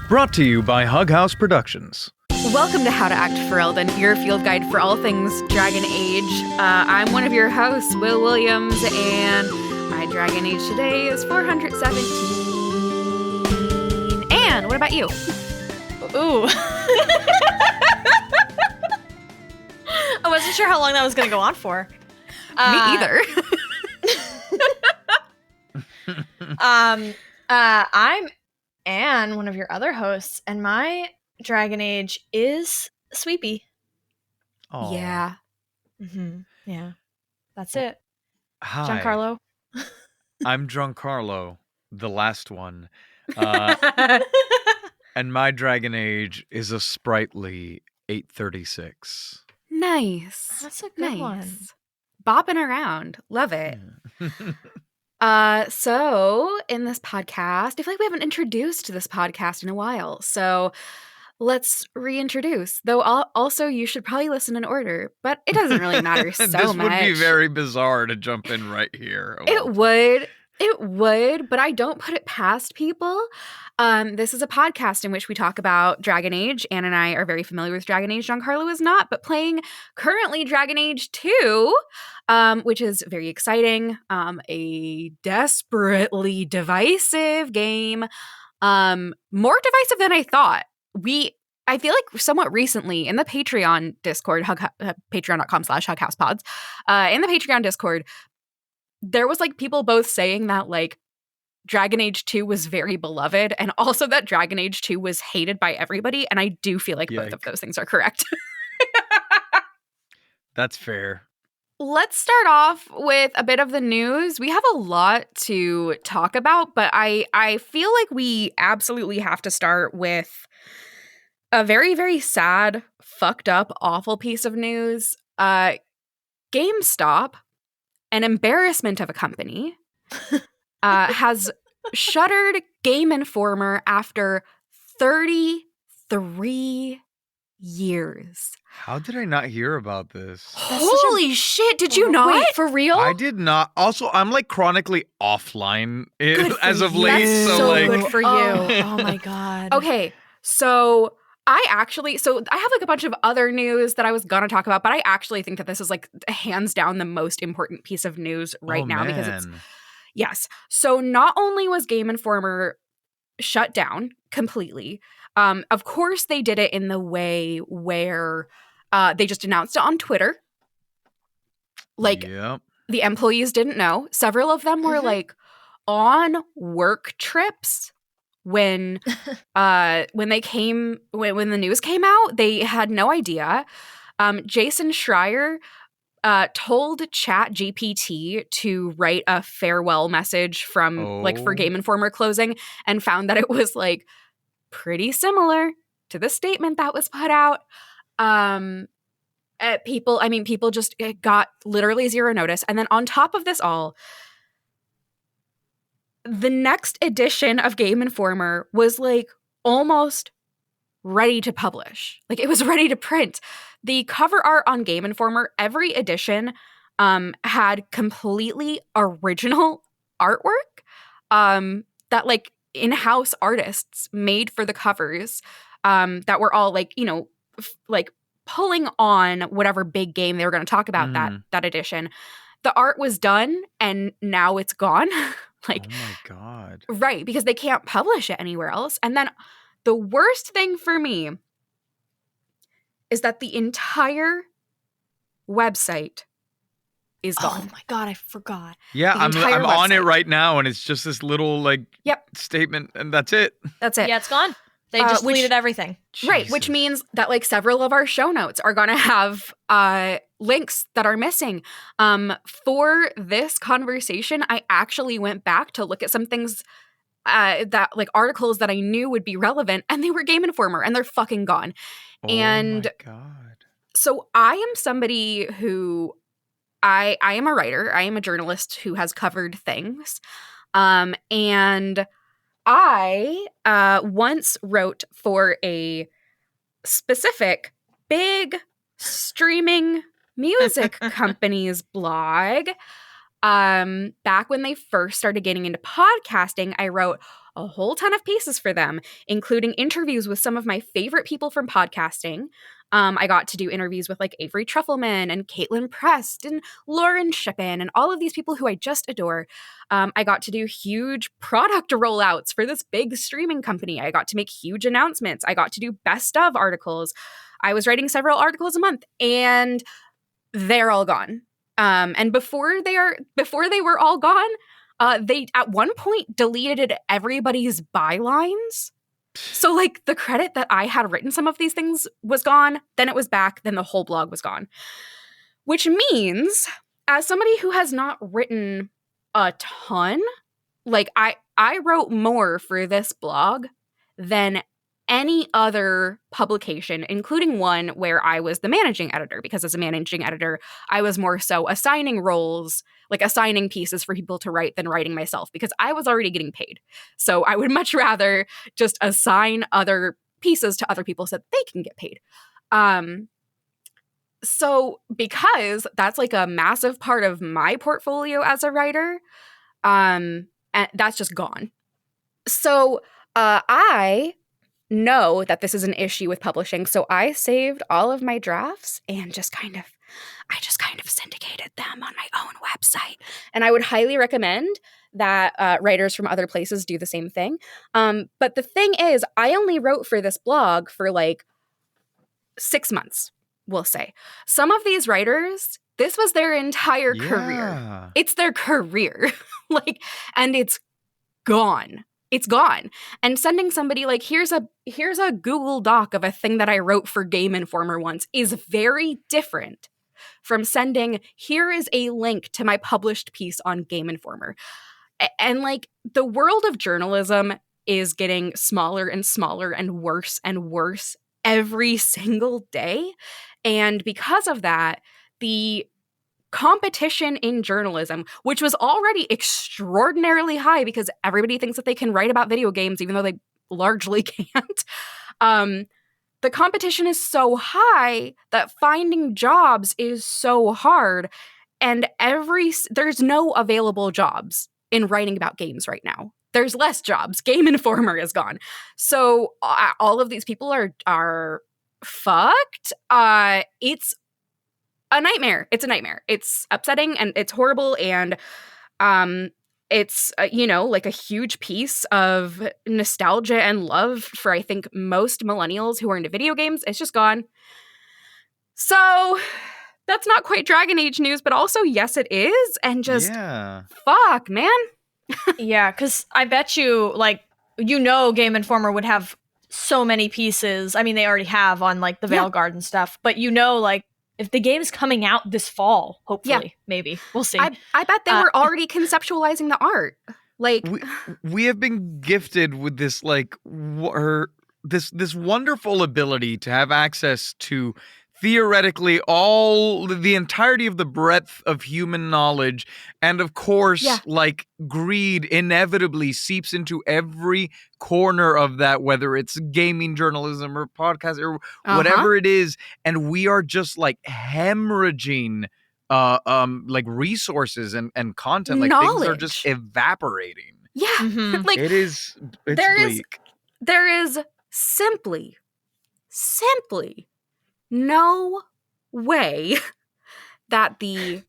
Brought to you by Hug House Productions. Welcome to How to Act Fereldan, your field guide for all things Dragon Age. I'm one of your hosts, Will Williams, and my Dragon Age today is 417. And what about you? Ooh. I wasn't sure how long that was going to go on for. Me either. I'm Anne, one of your other hosts, and my Dragon Age is Sweepy. Aw. Yeah. Mm-hmm. Yeah. That's it. Hi. Giancarlo. I'm Giancarlo, the last one. And my Dragon Age is a sprightly 836. Nice. That's a good one. Bopping around. Love it. So in this podcast, I feel like we haven't introduced this podcast in a while. So let's reintroduce. Though also you should probably listen in order, but it doesn't really matter so This much. would be very bizarre to jump in right here. It would, but I don't put it past people. This is a podcast in which we talk about Dragon Age. Anne and I are very familiar with Dragon Age. Giancarlo is not, but playing currently Dragon Age 2, which is very exciting. A desperately divisive game. More divisive than I thought. I feel like somewhat recently in the Patreon Discord, patreon.com/HugHousePods, in the Patreon Discord, there was like people both saying that like Dragon Age 2 was very beloved and also that Dragon Age 2 was hated by everybody. And I do feel like both of those things are correct. That's fair. Let's start off with a bit of the news. We have a lot to talk about, but I feel like we absolutely have to start with a very, very sad, fucked up, awful piece of news. GameStop, an embarrassment of a company, has shuttered Game Informer after 33 years. How did I not hear about this? Holy shit, did you not? Wait, for real? I did not. Also, I'm like chronically offline as of late. That's So so like, good for you. Oh my god. Okay, so I have like a bunch of other news that I was gonna talk about, but I actually think that this is like hands down the most important piece of news right now because it's yes. So not only was Game Informer shut down completely, of course they did it in the way where they just announced it on Twitter. Like the employees didn't know. Several of them were like on work trips when the news came out. They had no idea. Jason Schreier told ChatGPT to write a farewell message for Game Informer closing and found that it was like pretty similar to the statement that was put out. People just got literally zero notice. And then on top of this all, the next edition of Game Informer was like almost ready to publish. Like it was ready to print. The cover art on Game Informer, every edition had completely original artwork that like in-house artists made for the covers that were all like, like pulling on whatever big game they were going to talk about that edition. The art was done and now it's gone. Like, oh my god. Right, because they can't publish it anywhere else. And then the worst thing for me is that the entire website is gone. Oh my god, I forgot. Yeah, I'm on it right now, and it's just this little like statement, and that's it. That's it. Yeah, it's gone. They just deleted everything. Right, Jesus. which means that like several of our show notes are going to have links that are missing. For this conversation, I actually went back to look at some things that like articles that I knew would be relevant, and they were Game Informer, and they're fucking gone. Oh and my god. So I am somebody who I am a writer. I am a journalist who has covered things. And I once wrote for a specific big streaming music company's blog back when they first started getting into podcasting, I wrote a whole ton of pieces for them, including interviews with some of my favorite people from podcasting. I got to do interviews with like Avery Trufelman and Caitlin Prest and Lauren Shippen and all of these people who I just adore. I got to do huge product rollouts for this big streaming company. I got to make huge announcements. I got to do best of articles. I was writing several articles a month, and they're all gone. And before they were all gone, they at one point deleted everybody's bylines. So like the credit that I had written some of these things was gone, then it was back, then the whole blog was gone. Which means, as somebody who has not written a ton, like I wrote more for this blog than any other publication, including one where I was the managing editor, because as a managing editor, I was more so assigning roles, like assigning pieces for people to write than writing myself, because I was already getting paid. So I would much rather just assign other pieces to other people so that they can get paid. So because that's like a massive part of my portfolio as a writer, and that's just gone. So I know that this is an issue with publishing, so I saved all of my drafts and I just kind of syndicated them on my own website. And I would highly recommend that writers from other places do the same thing. But the thing is, I only wrote for this blog for like 6 months, we'll say. Some of these writers, this was their entire career. It's their career. And it's gone. It's gone. And sending somebody like, here's a Google Doc of a thing that I wrote for Game Informer once is very different from sending, here is a link to my published piece on Game Informer. And like the world of journalism is getting smaller and smaller and worse every single day. And because of that, the competition in journalism, which was already extraordinarily high because everybody thinks that they can write about video games, even though they largely can't. The competition is so high that finding jobs is so hard. And there's no available jobs in writing about games right now. There's less jobs. Game Informer is gone. So all of these people are fucked. It's a nightmare. It's a nightmare. It's upsetting and it's horrible. And it's, like a huge piece of nostalgia and love for, I think, most millennials who are into video games. It's just gone. So that's not quite Dragon Age news, but also, yes, it is. And just, fuck, man. Yeah, because I bet you, Game Informer would have so many pieces. I mean, they already have on, the Veilguard and stuff. But if the game's coming out this fall, hopefully, maybe. We'll see. I bet they were already conceptualizing the art. We have been gifted with this, this wonderful ability to have access to theoretically the entirety of the breadth of human knowledge. And of course, greed inevitably seeps into every corner of that, whether it's gaming journalism or podcast or whatever it is. And we are just hemorrhaging resources and content. Knowledge. Things are just evaporating. Yeah. Mm-hmm. It's bleak. There is simply no way that the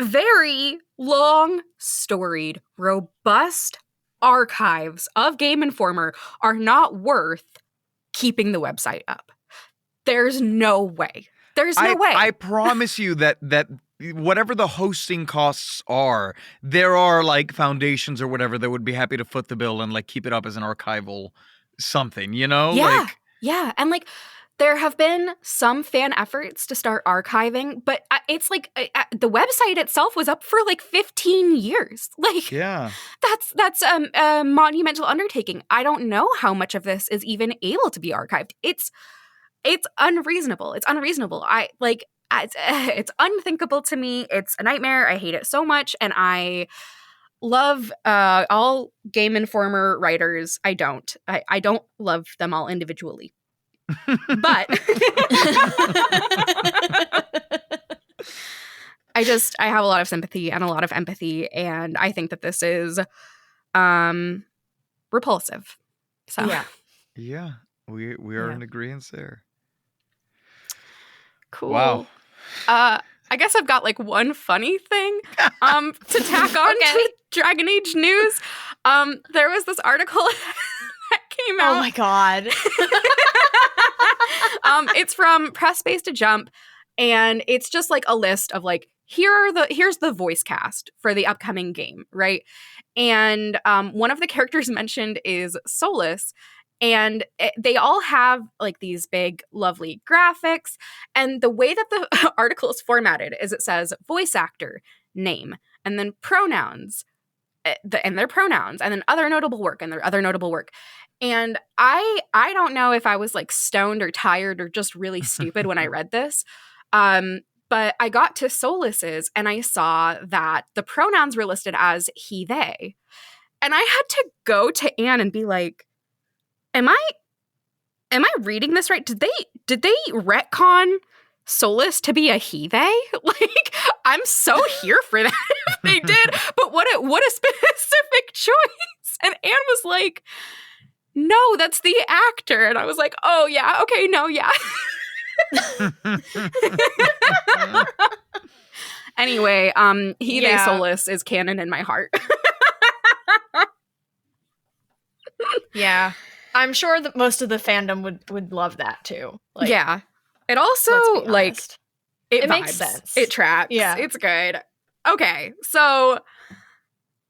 very long, storied, robust archives of Game Informer are not worth keeping the website up. There's no way. There's no way. I promise you that whatever the hosting costs are, there are foundations or whatever that would be happy to foot the bill and keep it up as an archival something, Yeah. Yeah. And there have been some fan efforts to start archiving, but it's the website itself was up for 15 years. That's a monumental undertaking. I don't know how much of this is even able to be archived. It's unreasonable. It's unreasonable. It's unthinkable to me. It's a nightmare. I hate it so much, and I love all Game Informer writers. I don't love them all individually. But have a lot of sympathy and a lot of empathy, and I think that this is repulsive. So yeah, we are in agreement there. Cool. Wow. I guess I've got like one funny thing to tack on to Dragon Age news. There was this article that came out. Oh my god. It's from Press Space to Jump, and it's just like a list of like here's the voice cast for the upcoming game, right? And one of the characters mentioned is Solus. And they all have like these big, lovely graphics. And the way that the article is formatted is it says voice actor, name, and then pronouns, and their pronouns, and then other notable work, and their other notable work. And I don't know if I was like stoned or tired or just really stupid when I read this. But I got to Solus's and I saw that the pronouns were listed as he, they. And I had to go to Anne and be like, Am I reading this right? Did they retcon Solus to be a he they? Like, I'm so here for that if they did. But what a specific choice. And Anne was like, no, that's the actor. And I was like, oh yeah, okay, no, yeah. Anyway, he they Solus is canon in my heart. Yeah. I'm sure that most of the fandom would love that too. Like, yeah. It also like it makes sense. It tracks. Yeah. It's good. Okay. So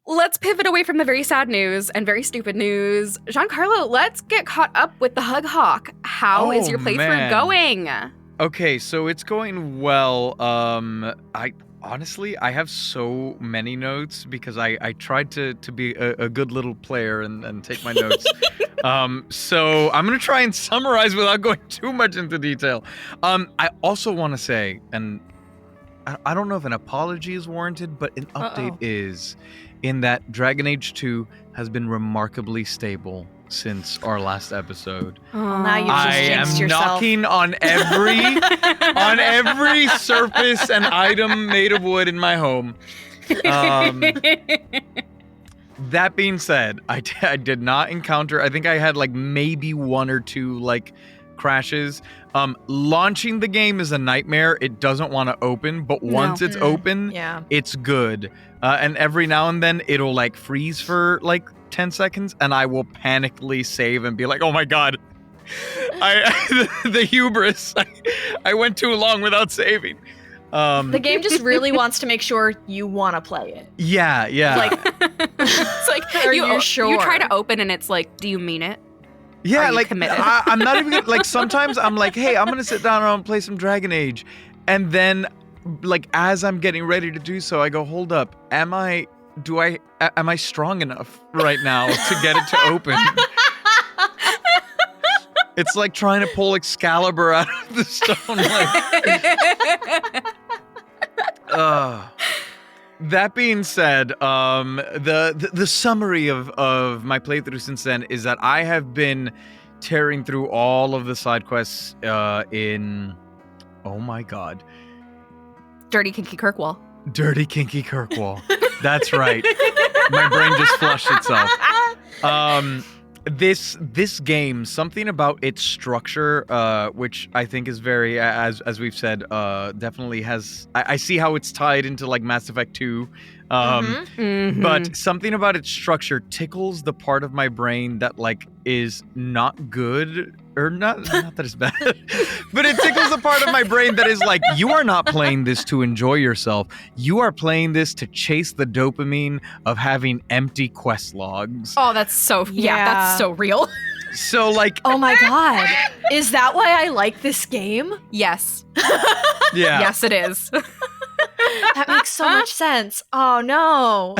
let's pivot away from the very sad news and very stupid news. Giancarlo, let's get caught up with the Hug Hawk. How is your playthrough going? Okay, so it's going well. I have so many notes because I tried to be a good little player and take my notes. So I'm going to try and summarize without going too much into detail. I also want to say, and I don't know if an apology is warranted, but an update is in that Dragon Age 2 has been remarkably stable since our last episode. Well, now you've just jinxed yourself. Knocking on every surface and item made of wood in my home. That being said, I did not encounter, I think I had like maybe one or two like crashes. Launching the game is a nightmare. It doesn't want to open, but once it's open, it's good. And every now and then it'll like freeze for like 10 seconds and I will panically save and be like, oh my god, the hubris. I went too long without saving. The game just really wants to make sure you want to play it. Yeah. Like, it's like, you're sure. You try to open and it's like, do you mean it? Yeah, like I'm not even like sometimes I'm like, hey, I'm gonna sit down and play some Dragon Age, and then like as I'm getting ready to do so, I go, hold up, am I strong enough right now to get it to open? It's like trying to pull Excalibur out of the stone. That being said, the summary of my playthrough since then is that I have been tearing through all of the side quests in, oh my god, Dirty Kinky Kirkwall. Dirty Kinky Kirkwall. That's right. My brain just flushed itself. This game, something about its structure, which I think is very, as we've said, definitely has. I see how it's tied into like Mass Effect 2, but something about its structure tickles the part of my brain that like is not good, or not that it's bad, but it tickles the part of my brain that is like, you are not playing this to enjoy yourself. You are playing this to chase the dopamine of having empty quest logs. Oh, that's so, that's so real. So like, oh my god, is that why I like this game? Yes. Yeah. Yes, it is. That makes so much sense. Oh no.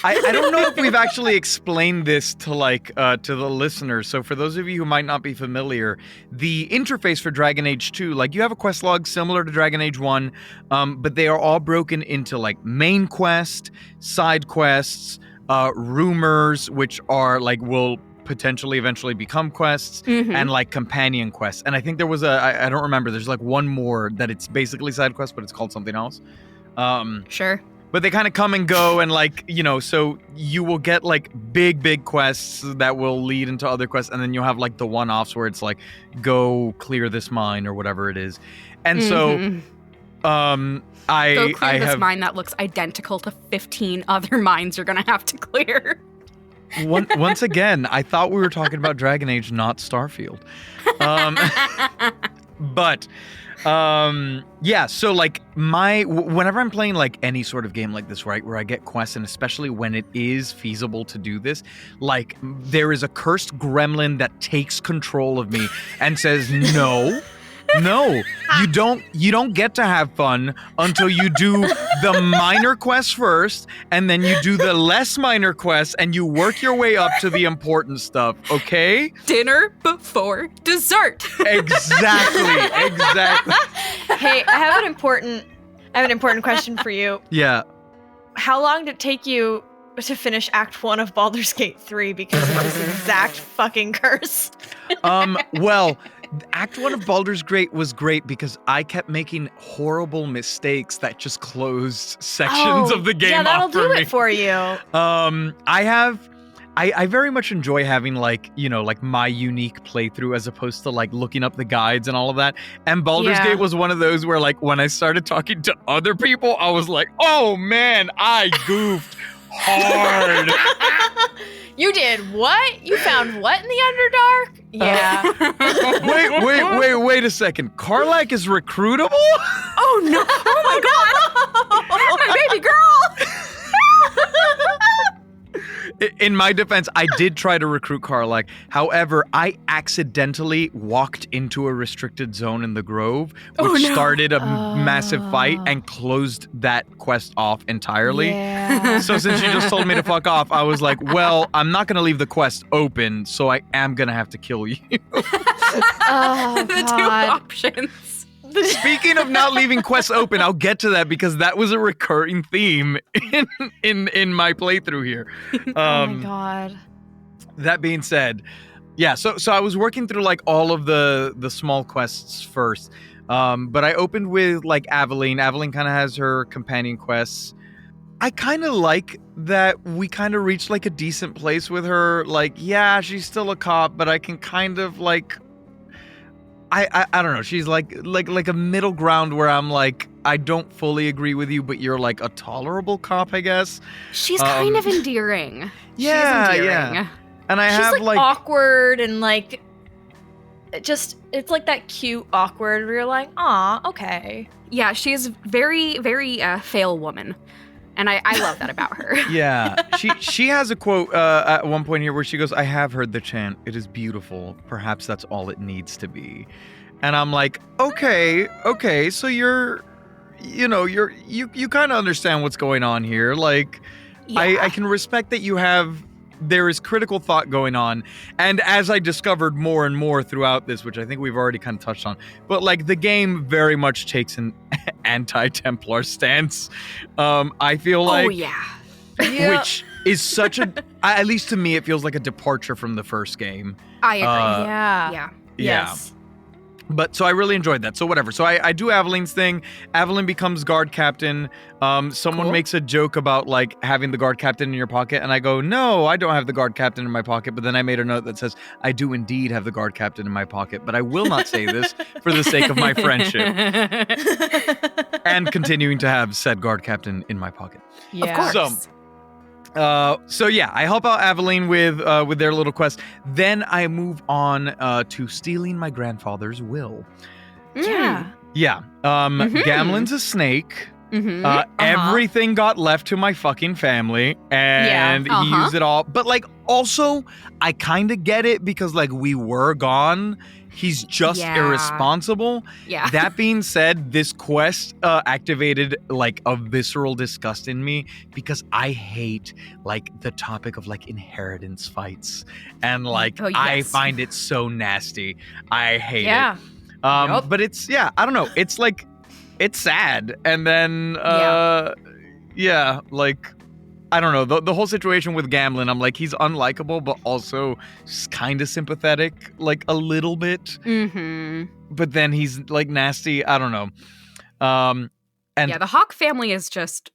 I don't know if we've actually explained this to like to the listeners. So for those of you who might not be familiar, the interface for Dragon Age 2, like you have a quest log similar to Dragon Age 1, but they are all broken into like main quest, side quests, rumors, which are like will potentially eventually become quests, and like companion quests. And I think there was I don't remember, there's like one more that it's basically side quest, but it's called something else. Sure. But they kind of come and go, and like, you know, so you will get like big quests that will lead into other quests, and then you'll have like the one-offs where it's like, go clear this mine or whatever it is. And so Go clear this mine that looks identical to 15 other mines you're gonna have to clear. Once again, I thought we were talking about Dragon Age, not Starfield. But yeah, so like whenever I'm playing like any sort of game like this, right, where I get quests, and especially when it is feasible to do this, like there is a cursed gremlin that takes control of me and says, no, you don't get to have fun until you do the minor quests first, and then you do the less minor quests, and you work your way up to the important stuff, okay? Dinner before dessert. Exactly. Hey, I have an important question for you. Yeah. How long did it take you to finish Act 1 of Baldur's Gate 3 because of this exact fucking curse? Well, Act 1 of Baldur's Gate was great because I kept making horrible mistakes that just closed sections of the game off for me. Yeah, that'll do it for you. I very much enjoy having like, you know, like my unique playthrough as opposed to like looking up the guides and all of that. And Baldur's Gate was one of those where like when I started talking to other people, I was like, oh man, I goofed hard. You did what? You found what in the Underdark? Yeah. Wait a second. Karlach is recruitable? Oh no. Oh my god. My baby girl. In my defense, I did try to recruit Karlach. However, I accidentally walked into a restricted zone in the Grove, which started a massive fight and closed that quest off entirely. Yeah. So since you just told me to fuck off, I was like, well, I'm not going to leave the quest open, so I am going to have to kill you. Oh, The two options. Speaking of not leaving quests open, I'll get to that because that was a recurring theme in my playthrough here. Oh my god. That being said, yeah, so I was working through like all of the small quests first. But I opened with like Aveline. Aveline kind of has her companion quests. I kind of like that we kind of reached like a decent place with her. Like, yeah, she's still a cop, but I can kind of like I don't know. She's like a middle ground where I'm like, I don't fully agree with you, but you're like a tolerable cop, I guess. She's kind of endearing. Yeah, She's endearing. yeah. And I She's have like awkward and like it's like that cute awkward where you're like, aw, okay. Yeah, she's very, very fail woman. And I love that about her. Yeah. She has a quote at one point here where she goes, I have heard the chant. It is beautiful. Perhaps that's all it needs to be. And I'm like, okay. So you kind of understand what's going on here. Like, Yeah. I can respect that there is critical thought going on. And as I discovered more and more throughout this, which I think we've already kind of touched on, but like the game very much takes an anti-Templar stance. I feel like, oh yeah. which is such a, at least to me, it feels like a departure from the first game. I agree. Yeah. Yeah. Yes. But so I really enjoyed that. So whatever. So I do Aveline's thing. Aveline becomes guard captain. Someone makes a joke about like having the guard captain in your pocket. And I go, no, I don't have the guard captain in my pocket. But then I made a note that says, I do indeed have the guard captain in my pocket. But I will not say this for the sake of my friendship. And continuing to have said guard captain in my pocket. Yeah. Of course. So yeah, I help out Aveline with their little quest. Then I move on to stealing my grandfather's will. Yeah. Yeah. Gamlen's a snake. Everything got left to my fucking family, and he used it all. But like, also, I kind of get it because like we were gone. He's just irresponsible. Yeah. That being said, this quest activated like a visceral disgust in me because I hate like the topic of like inheritance fights. And like, I find it so nasty. I hate it. But it's, I don't know. It's like, it's sad. And then, like, I don't know, the whole situation with Gamlen, I'm like, he's unlikable, but also kind of sympathetic, like a little bit. But then he's like nasty. I don't know. And the Hawk family is just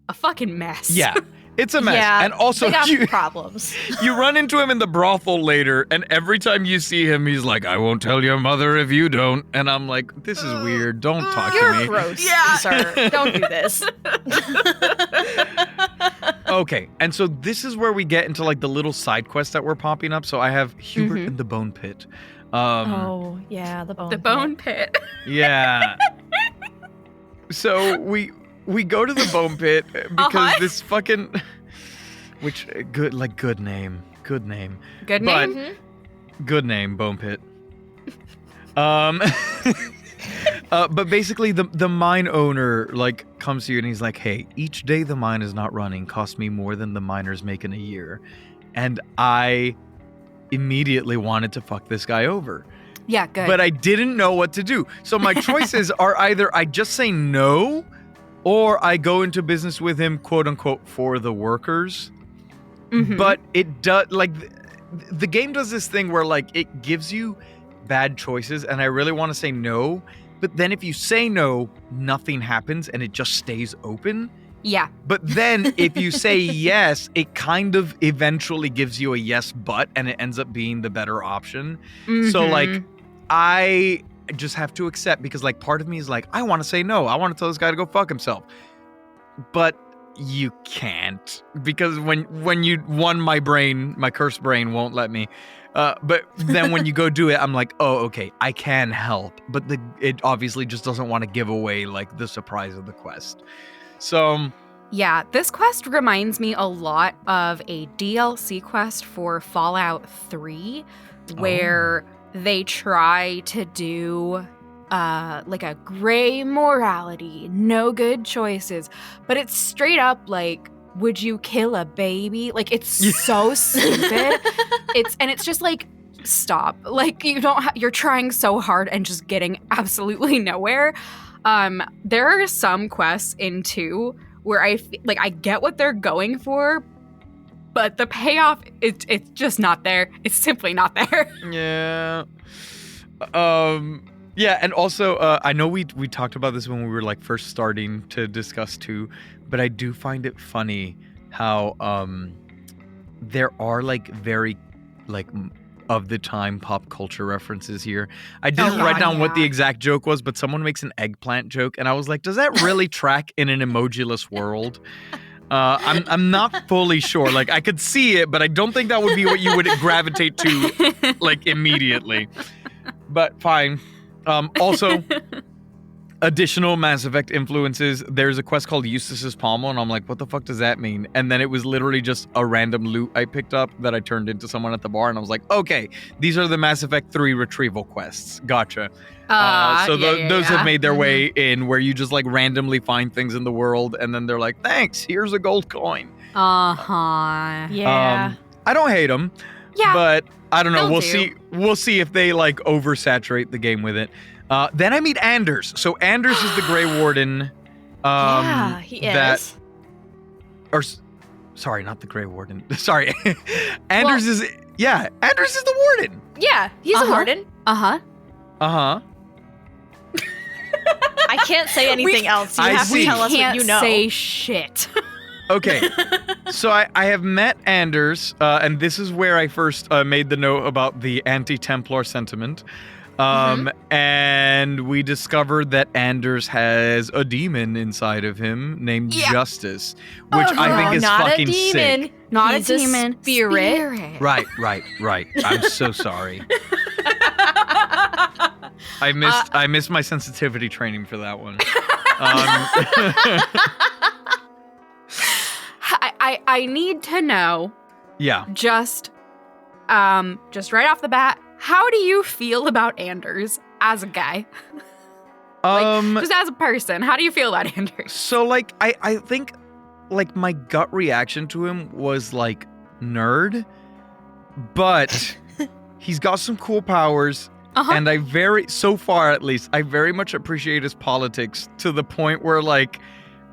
a fucking mess. Yeah. It's a mess. Yeah, and also, they got problems. You run into him in the brothel later, and every time you see him, he's like, I won't tell your mother if you don't. And I'm like, this is weird. Don't talk to me. You're gross, sir. Don't do this. Okay, and so this is where we get into like the little side quests that were popping up. So I have Hubert in the Bone Pit. Oh, yeah, the Bone Pit. The Bone Pit. Yeah. So we go to the Bone Pit because this fucking, which good name, Good name. Good name, Bone Pit. But basically the mine owner like comes to you and he's like, hey, each day the mine is not running costs me more than the miners make in a year. And I immediately wanted to fuck this guy over. Yeah, good. But I didn't know what to do. So my choices are either I just say no, or I go into business with him, quote unquote, for the workers. But it does, like, the game does this thing where, like, it gives you bad choices, and I really want to say no. But then if you say no, nothing happens, and it just stays open. Yeah. But then if you say yes, it kind of eventually gives you a yes, but, and it ends up being the better option. So, like, I just have to accept, because like part of me is like, I want to say no. I want to tell this guy to go fuck himself. But you can't, because when you won my cursed brain won't let me. But then when you go do it, I'm like, oh, okay, I can help. But it obviously just doesn't want to give away like the surprise of the quest. So yeah, this quest reminds me a lot of a DLC quest for Fallout 3 where they try to do like a gray morality, no good choices, but it's straight up like, would you kill a baby? Like, it's so stupid. It's just like, stop. Like, you're trying so hard and just getting absolutely nowhere. There are some quests in 2 where I get what they're going for, but the payoff, it's just not there. It's simply not there. Yeah. Yeah, and also, I know we talked about this when we were like first starting to discuss 2, but I do find it funny how there are like very like of the time pop culture references here. I didn't write down what the exact joke was, but someone makes an eggplant joke, and I was like, does that really track in an emojiless world? I'm not fully sure. Like, I could see it, but I don't think that would be what you would gravitate to like immediately. But fine. Also, additional Mass Effect influences. There's a quest called Eustace's Pommel, and I'm like, what the fuck does that mean? And then it was literally just a random loot I picked up that I turned into someone at the bar, and I was like, okay, these are the Mass Effect 3 retrieval quests. Gotcha. Those have made their way in, where you just like randomly find things in the world, and then they're like, thanks, here's a gold coin. Yeah. I don't hate them. Yeah. But I don't know. We'll see if they like oversaturate the game with it. Then I meet Anders. So Anders is the Grey Warden. Yeah, he is. Sorry, not the Grey Warden. Sorry. Anders is the Warden. Yeah, he's a warden. Uh-huh. I can't say anything else. You have to tell us what you know. Say shit. Okay, so I have met Anders, and this is where I first made the note about the anti-Templar sentiment. And we discovered that Anders has a demon inside of him named Justice, which I think is fucking sick. Not He's a demon. Spirit. Right. I'm so sorry. I missed my sensitivity training for that one. I need to know. Yeah. Just right off the bat, how do you feel about Anders as a guy? Just as a person, how do you feel about Anders? So like I think like my gut reaction to him was like nerd, but he's got some cool powers. And so far at least, I very much appreciate his politics, to the point where like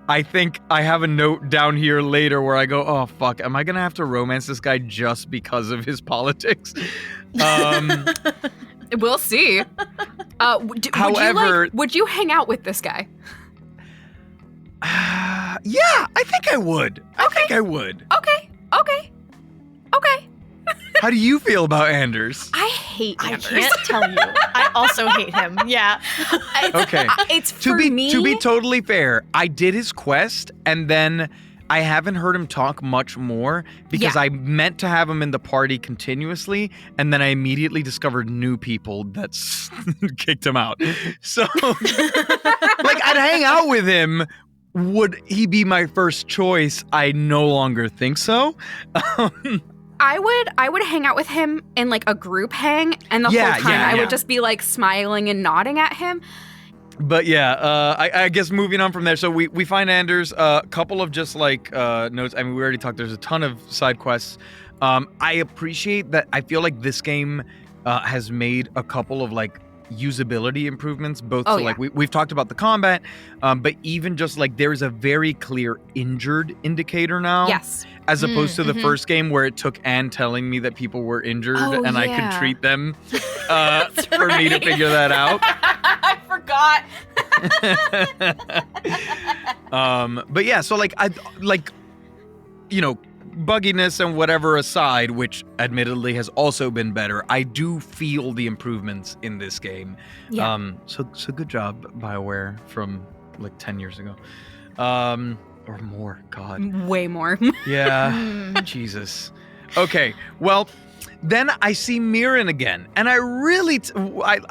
I think I have a note down here later where I go, oh, fuck, am I going to have to romance this guy just because of his politics? We'll see. However, would you hang out with this guy? Yeah, I think I would. I think I would. Okay. How do you feel about Anders? I hate Anders. I can't tell you. I also hate him. Yeah. Okay. It's To be totally fair, I did his quest and then I haven't heard him talk much more because I meant to have him in the party continuously and then I immediately discovered new people that kicked him out. So like I'd hang out with him. Would he be my first choice? I no longer think so. I would hang out with him in like a group hang, and the whole time I would just be like smiling and nodding at him. But yeah, I guess moving on from there. So we find Anders, a couple of just like notes. I mean, we already talked. There's a ton of side quests. I appreciate that. I feel like this game has made a couple of like usability improvements, both like we've talked about the combat, but even just like there's a very clear injured indicator now. Yes. As opposed to the first game where it took Anne telling me that people were injured and I could treat them for me to figure that out. I forgot. But yeah, so like bugginess and whatever aside, which admittedly has also been better, I do feel the improvements in this game. Yeah. So good job, BioWare, from like 10 years ago. Or more, God. Way more. Yeah, Jesus. Okay, well, then I see Mirren again, and I really,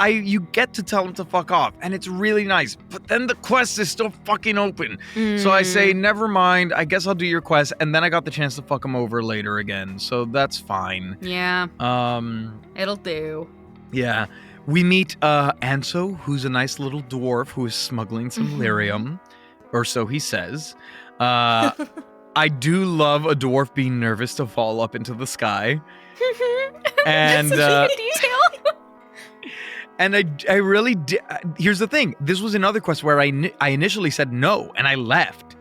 you get to tell him to fuck off, and it's really nice, but then the quest is still fucking open. So I say, never mind, I guess I'll do your quest, and then I got the chance to fuck him over later again, so that's fine. Yeah. It'll do. Yeah. We meet Anso, who's a nice little dwarf who is smuggling some lyrium, or so he says. I do love a dwarf being nervous to fall up into the sky. And That's such a detail. And I really did. Here's the thing. This was another quest where I initially said no, and I left.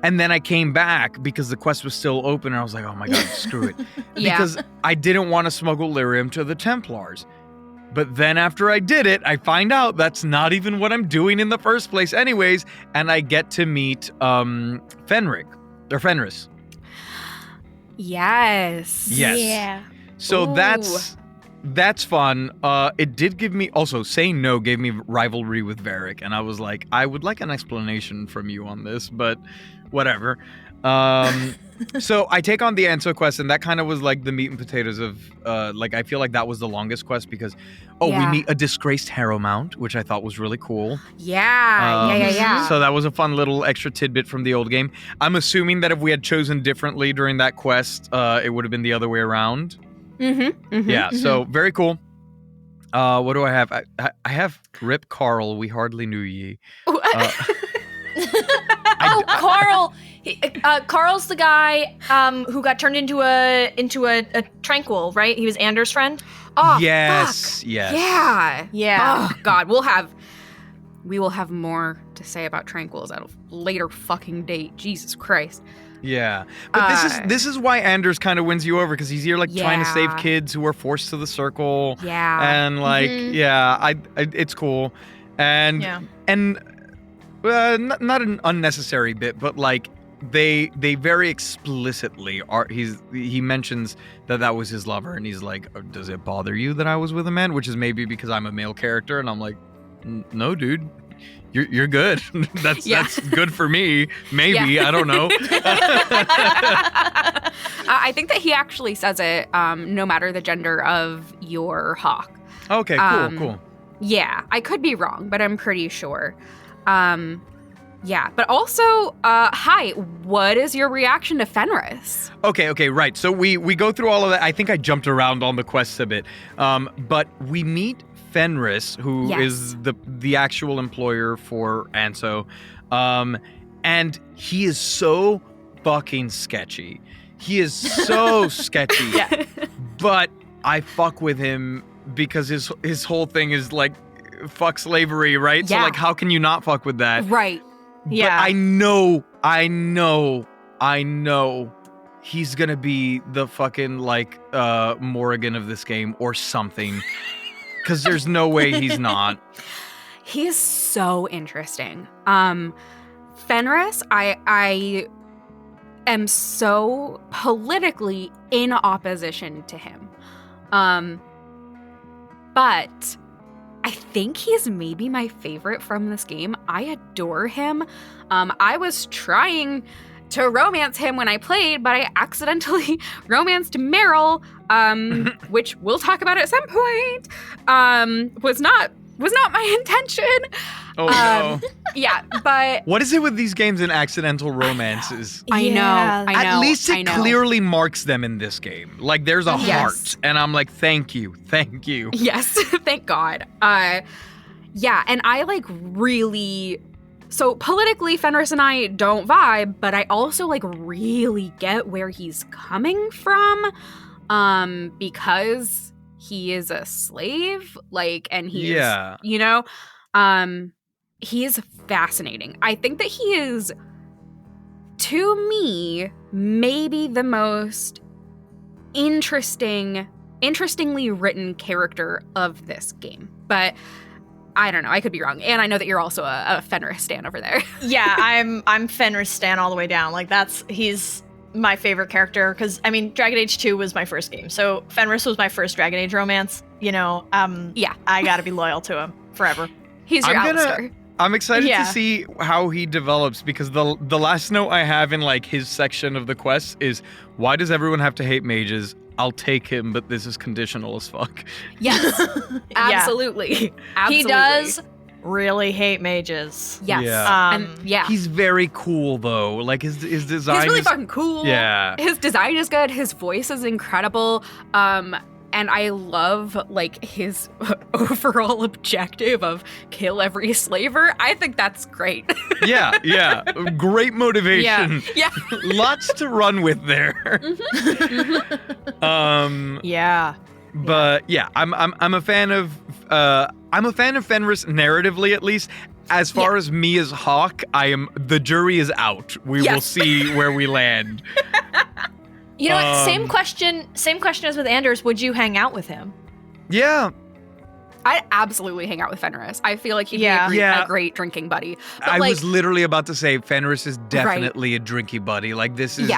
And then I came back because the quest was still open, and I was like, oh my God, screw it. Because I didn't want to smuggle lyrium to the Templars. But then after I did it, I find out that's not even what I'm doing in the first place anyways, and I get to meet Fenris. Yes. Yeah. So that's fun. It did give me, also saying no gave me rivalry with Varric, and I was like, I would like an explanation from you on this, but whatever. So I take on the Anso quest, and that kind of was like the meat and potatoes of, I feel like that was the longest quest because, we meet a disgraced Harrow Mount, which I thought was really cool. Yeah. So that was a fun little extra tidbit from the old game. I'm assuming that if we had chosen differently during that quest, it would have been the other way around. So very cool. What do I have? I have Rip Carl, we hardly knew ye. Carl. Carl's the guy who got turned into a tranquil, right? He was Anders' friend. Oh, yes, fuck. yes. Yeah. Oh God, we will have more to say about tranquils at a later fucking date. Jesus Christ. Yeah, but this is why Anders kind of wins you over, because he's here trying to save kids who are forced to the circle. Yeah, and I it's cool, and not an unnecessary bit, but they very explicitly he mentions that was his lover, and he's like, does it bother you that I was with a man? Which is maybe because I'm a male character, and I'm like, no, dude. You're good. That's good for me. Maybe. I don't know. I think that he actually says it, no matter the gender of your hawk. Okay, cool. Yeah, I could be wrong, but I'm pretty sure. Yeah, but also, hi, what is your reaction to Fenris? Okay, right. So we go through all of that. I think I jumped around on the quests a bit. But we meet Fenris, who is the actual employer for Anso. And he is so fucking sketchy. He is so sketchy. Yeah. But I fuck with him because his whole thing is fuck slavery, right? Yeah. So how can you not fuck with that? Right. Yeah. But I know he's gonna be the fucking Morrigan of this game or something. Because there's no way he's not. He is so interesting. Fenris, I am so politically in opposition to him. But I think he's maybe my favorite from this game. I adore him. I was trying to romance him when I played, but I accidentally romanced Meryl, which we'll talk about at some point. Was not my intention. Oh no. Yeah, but what is it with these games and accidental romances? I know. At least it clearly marks them in this game. Like there's a heart, and I'm like, thank you. Yes, thank God. Yeah, and I like really. So politically, Fenris and I don't vibe, but I also like really get where he's coming from, because he is a slave, like, and he is, you know, he is fascinating. I think that he is, to me, maybe the most interestingly written character of this game, but I don't know. I could be wrong. And I know that you're also a Fenris stan over there. Yeah, I'm Fenris stan all the way down. Like he's my favorite character because I mean Dragon Age 2 was my first game. So Fenris was my first Dragon Age romance. You know, yeah, I gotta be loyal to him forever. He's your Alistair. I'm excited to see how he develops because the last note I have in like his section of the quest is, why does everyone have to hate mages? I'll take him, but this is conditional as fuck. Yes, absolutely. Absolutely. He does really hate mages. Yes. Yeah. He's very cool though. Like his design. He's really fucking cool. Yeah. His design is good. His voice is incredible. And I love like his overall objective of kill every slaver. I think that's great. Yeah. Great motivation. Yeah. Lots to run with there. Yeah. But yeah, I'm a fan of Fenris narratively, at least. As far as me as Hawk, the jury is out. We will see where we land. You know what? Same question as with Anders. Would you hang out with him? Yeah. I'd absolutely hang out with Fenris. I feel like he'd be a great drinking buddy. But I was literally about to say Fenris is definitely a drinky buddy. Like this is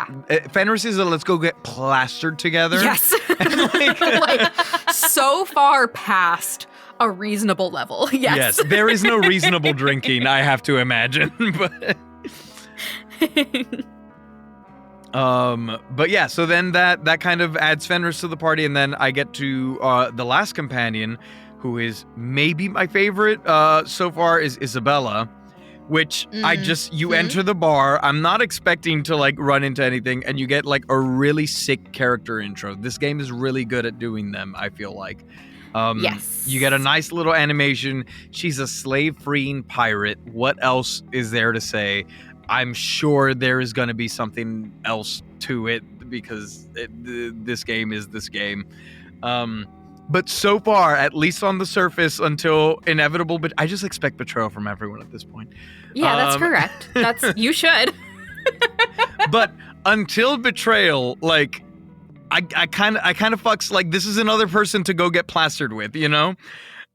Fenris is a let's go get plastered together. Yes. like so far past a reasonable level. Yes. There is no reasonable drinking, I have to imagine. But yeah, so then that kind of adds Fenris to the party, and then I get to the last companion, who is maybe my favorite so far, is Isabella, which you enter the bar. I'm not expecting to like run into anything, and you get like a really sick character intro. This game is really good at doing them, I feel like. Yes. You get a nice little animation. She's a slave-freeing pirate. What else is there to say? I'm sure there is going to be something else to it because this game is this game. But so far, at least on the surface, until inevitable, but I just expect betrayal from everyone at this point. Yeah, that's correct. You should. But until betrayal, like I kind of fucks like this is another person to go get plastered with, you know?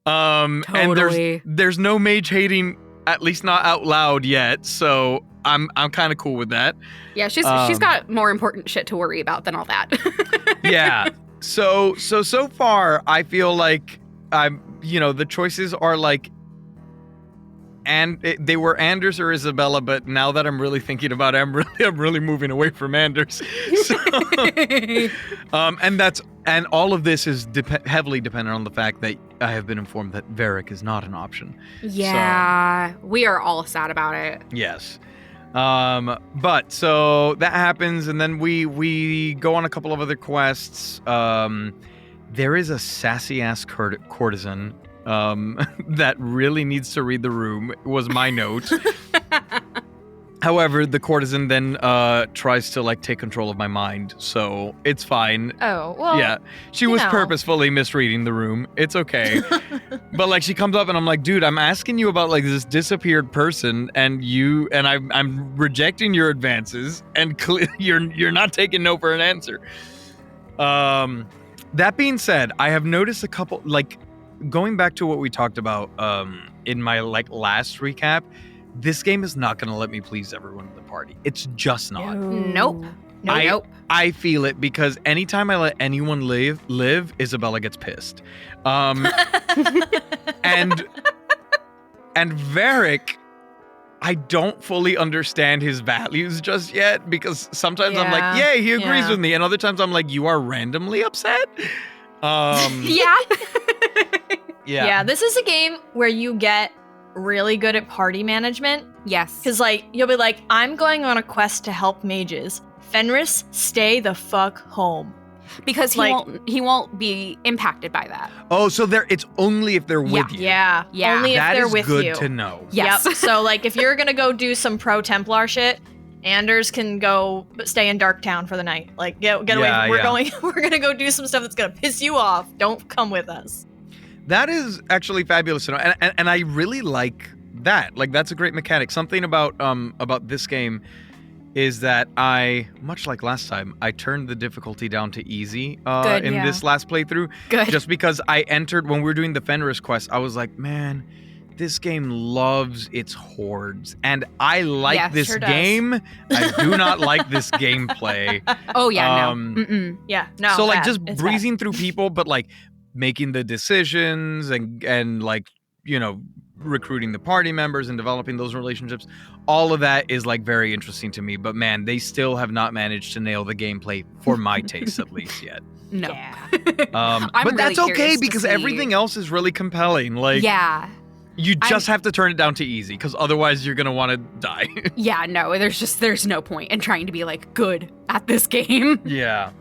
Totally. And there's no mage hating, at least not out loud yet, so I'm kind of cool with that. Yeah, she's got more important shit to worry about than all that. Yeah. So far I feel like the choices are like, and they were Anders or Isabella, but now that I'm really thinking about it, I'm really moving away from Anders. So, and all of this is heavily dependent on the fact that I have been informed that Varric is not an option. Yeah, we are all sad about it. Yes. But so that happens, and then we go on a couple of other quests. There is a sassy ass courtesan that really needs to read the room, was my note. However, the courtesan then tries to like take control of my mind, so it's fine. Oh, well. Yeah, she was purposefully misreading the room. It's okay. But like she comes up and I'm like, dude, I'm asking you about like this disappeared person, and I'm rejecting your advances, and you're not taking no for an answer. That being said, I have noticed a couple, like going back to what we talked about in my like last recap. this game is not going to let me please everyone in the party. It's just not. Nope. I feel it because anytime I let anyone live, Isabella gets pissed. And Varric, I don't fully understand his values just yet because sometimes I'm like, yay, he agrees with me. And other times I'm like, you are randomly upset? Yeah. Yeah, this is a game where you get really good at party management. Yes. Because, like, you'll be like, I'm going on a quest to help mages. Fenris, stay the fuck home. Because he won't be impacted by that. Oh, so it's only if they're with you. Yeah. Only if they're with you. That is good to know. Yes. Yep. So, like, if you're gonna go do some pro Templar shit, Anders can go stay in Darktown for the night. Like, get away. We're gonna go do some stuff that's gonna piss you off. Don't come with us. That is actually fabulous to know, and I really like that. Like, that's a great mechanic. Something about this game is that I, much like last time, I turned the difficulty down to easy this last playthrough. Good. Just because I entered, when we were doing the Fenris quest, I was like, man, this game loves its hordes. And I like this game. I do not like this gameplay. Oh, yeah, no. Yeah, no. So, like, just breezing through people, but, like, making the decisions and like, you know, recruiting the party members and developing those relationships, all of that is like very interesting to me. But man, they still have not managed to nail the gameplay for my taste at least yet. No. Yeah. I'm but that's really okay because everything else is really compelling. Like, you just have to turn it down to easy because otherwise you're gonna want to die. Yeah, no, there's no point in trying to be like good at this game. Yeah.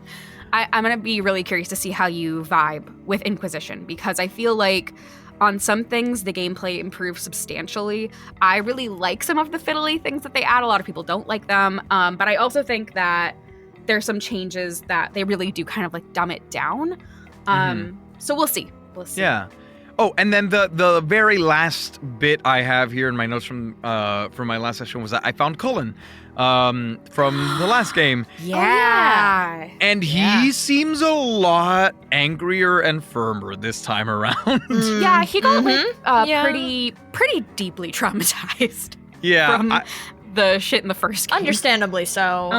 I'm going to be really curious to see how you vibe with Inquisition because I feel like on some things the gameplay improves substantially. I really like some of the fiddly things that they add. A lot of people don't like them, but I also think that there's some changes that they really do kind of like dumb it down. So we'll see. Yeah. Oh, and then the very last bit I have here in my notes from my last session was that I found Cullen from the last game. Yeah. And he seems a lot angrier and firmer this time around. Yeah, he got pretty deeply traumatized. Yeah. From the shit in the first game. Understandably so.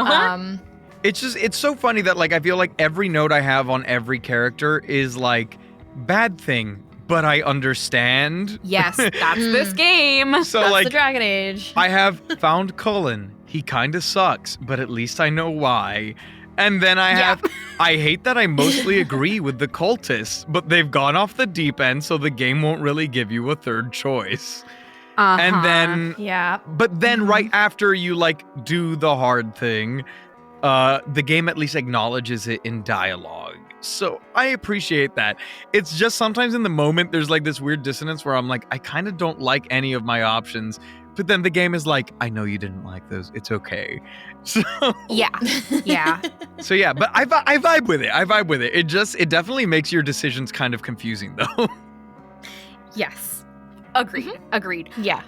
It's so funny that like I feel like every note I have on every character is like bad thing, but I understand. Yes, that's this game. So that's like the Dragon Age. I have found Cullen. He kind of sucks, but at least I know why. And then I hate that I mostly agree with the cultists, but they've gone off the deep end, so the game won't really give you a third choice. And then, but then right after you like do the hard thing, the game at least acknowledges it in dialogue. So I appreciate that. It's just sometimes in the moment, there's like this weird dissonance where I'm like, I kind of don't like any of my options. But then the game is like, I know you didn't like those. It's okay. So yeah. So yeah, but I vibe with it. It definitely makes your decisions kind of confusing though. Yes. Agreed. Yeah.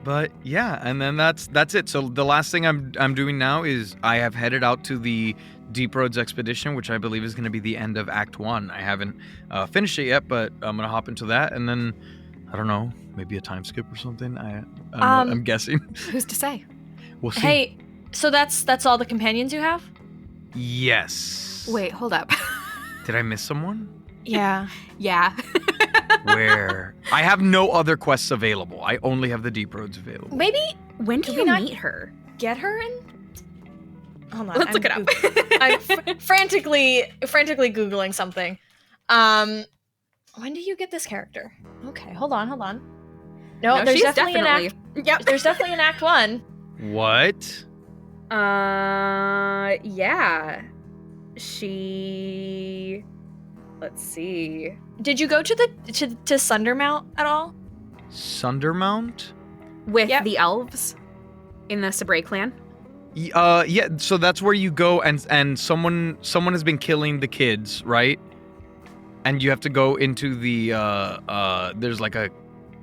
But yeah, and then that's it. So the last thing I'm doing now is I have headed out to the Deep Roads Expedition, which I believe is going to be the end of Act 1. I haven't finished it yet, but I'm going to hop into that and then I don't know, maybe a time skip or something. I'm guessing. Who's to say? We'll see. Hey, so that's all the companions you have? Yes. Wait, hold up. Did I miss someone? Yeah. Yeah. Where? I have no other quests available. I only have the Deep Roads available. Maybe when do you meet her? Get her in? Hold on. Let's look it up. I'm frantically Googling something. When do you get this character? Okay, hold on. No, there's definitely an act. Yep. There's definitely an Act 1. What? Yeah. She. Let's see. Did you go to Sundermount at all? Sundermount? With the elves in the Sabre clan? Yeah, so that's where you go and someone has been killing the kids, right? And you have to go into the there's like a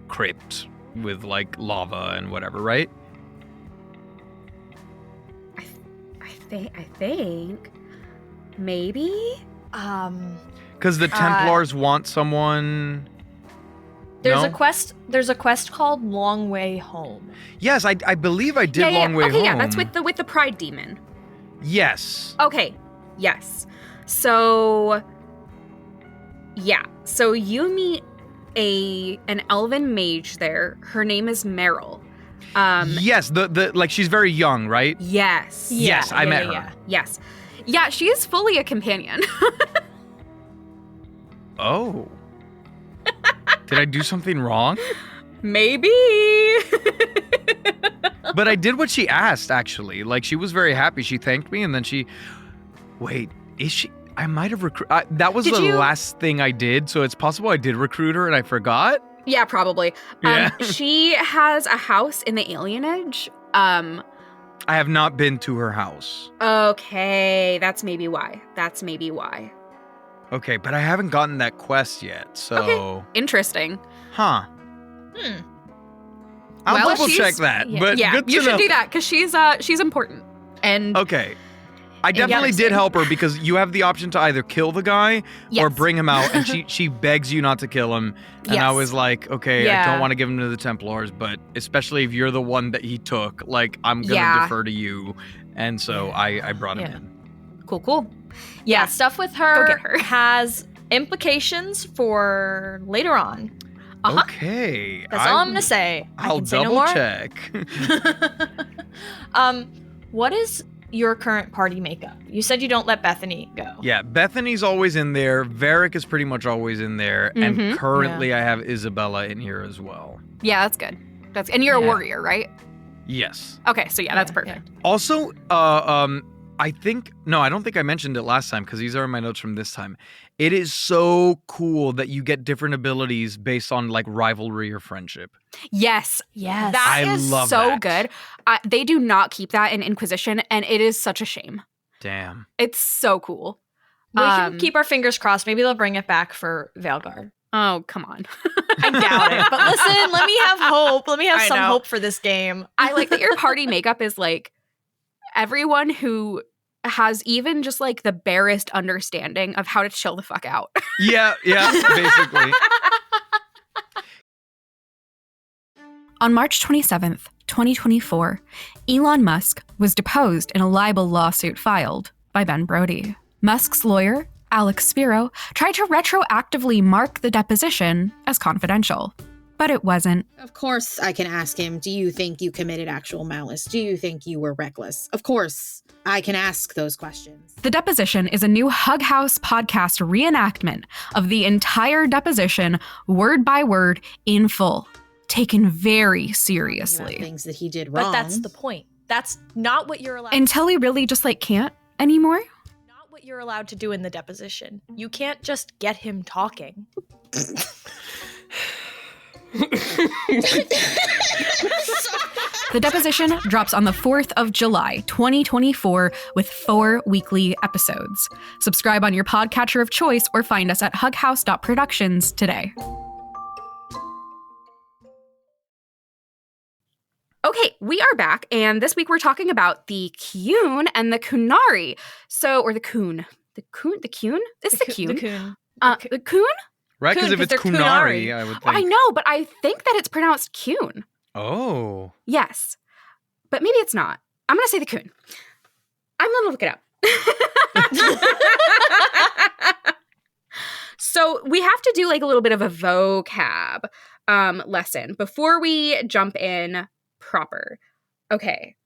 crypt with like lava and whatever, right? I think maybe because the Templars want someone. There's a quest called Long Way Home. Yes, I believe I did Long Way Home. Yeah, that's with the Pride Demon. Yes. Okay. Yes. So so you meet an elven mage there. Her name is Meryl. Yes, the like she's very young, right? Yes. Yes, I met her. Yeah. Yes. Yeah, she is fully a companion. Oh. Did I do something wrong? Maybe. But I did what she asked, actually. Like, she was very happy. She thanked me, and then wait, is she? I might have recruited. That was last thing I did, so it's possible I did recruit her and I forgot. Yeah, probably. Yeah. She has a house in the alienage. I have not been to her house. Okay, that's maybe why. Okay, but I haven't gotten that quest yet, so... Okay, interesting. Huh. I'll double check that, but yeah, good to you should know. do that, because she's important. And okay. I definitely did help her, because you have the option to either kill the guy or bring him out, and she begs you not to kill him. And I was like, okay, I don't want to give him to the Templars, but especially if you're the one that he took, like, I'm going to defer to you. And so I brought him in. Cool. Yeah, stuff with her, Go get her. has implications for later on. Okay. That's all I'm going to say. I'll double check. What is your current party makeup? You said you don't let Bethany go. Yeah, Bethany's always in there. Varric is pretty much always in there. And currently I have Isabella in here as well. Yeah, that's good. And you're a warrior, right? Yes. Okay, so that's perfect. Also, I don't think I mentioned it last time because these are my notes from this time. It is so cool that you get different abilities based on like rivalry or friendship. Yes. I love so that. good. They do not keep that in Inquisition, and it is such a shame. Damn. It's so cool. We can keep our fingers crossed. Maybe they'll bring it back for Veilguard. Oh, come on. I doubt it. But listen, let me have hope. Let me have some hope for this game. I like that your party makeup is like everyone who has even just like the barest understanding of how to chill the fuck out. Yeah, basically. On March 27th, 2024, Elon Musk was deposed in a libel lawsuit filed by Ben Brody. Musk's lawyer, Alex Spiro, tried to retroactively mark the deposition as confidential, but it wasn't. Of course I can ask him, do you think you committed actual malice? Do you think you were reckless? Of course I can ask those questions. The deposition is a new Hug House podcast reenactment of the entire deposition, word by word, in full, taken very seriously. Things that he did wrong. But that's the point. That's not what you're allowed Until he really just can't anymore? Not what you're allowed to do in the deposition. You can't just get him talking. The deposition drops on the 4th of July, 2024, with 4 weekly episodes. Subscribe on your podcatcher of choice or find us at hughouse.productions today. Okay, we are back, and this week we're talking about the Qun and the Qunari. Or the Qun. The Qun? It's the Qun. The Qun. The Qun? Right, because if it's Qunari, I would think. I know, but I think that it's pronounced Qun. Oh. Yes. But maybe it's not. I'm going to say the Qun. I'm going to look it up. So we have to do like a little bit of a vocab lesson before we jump in proper. Okay.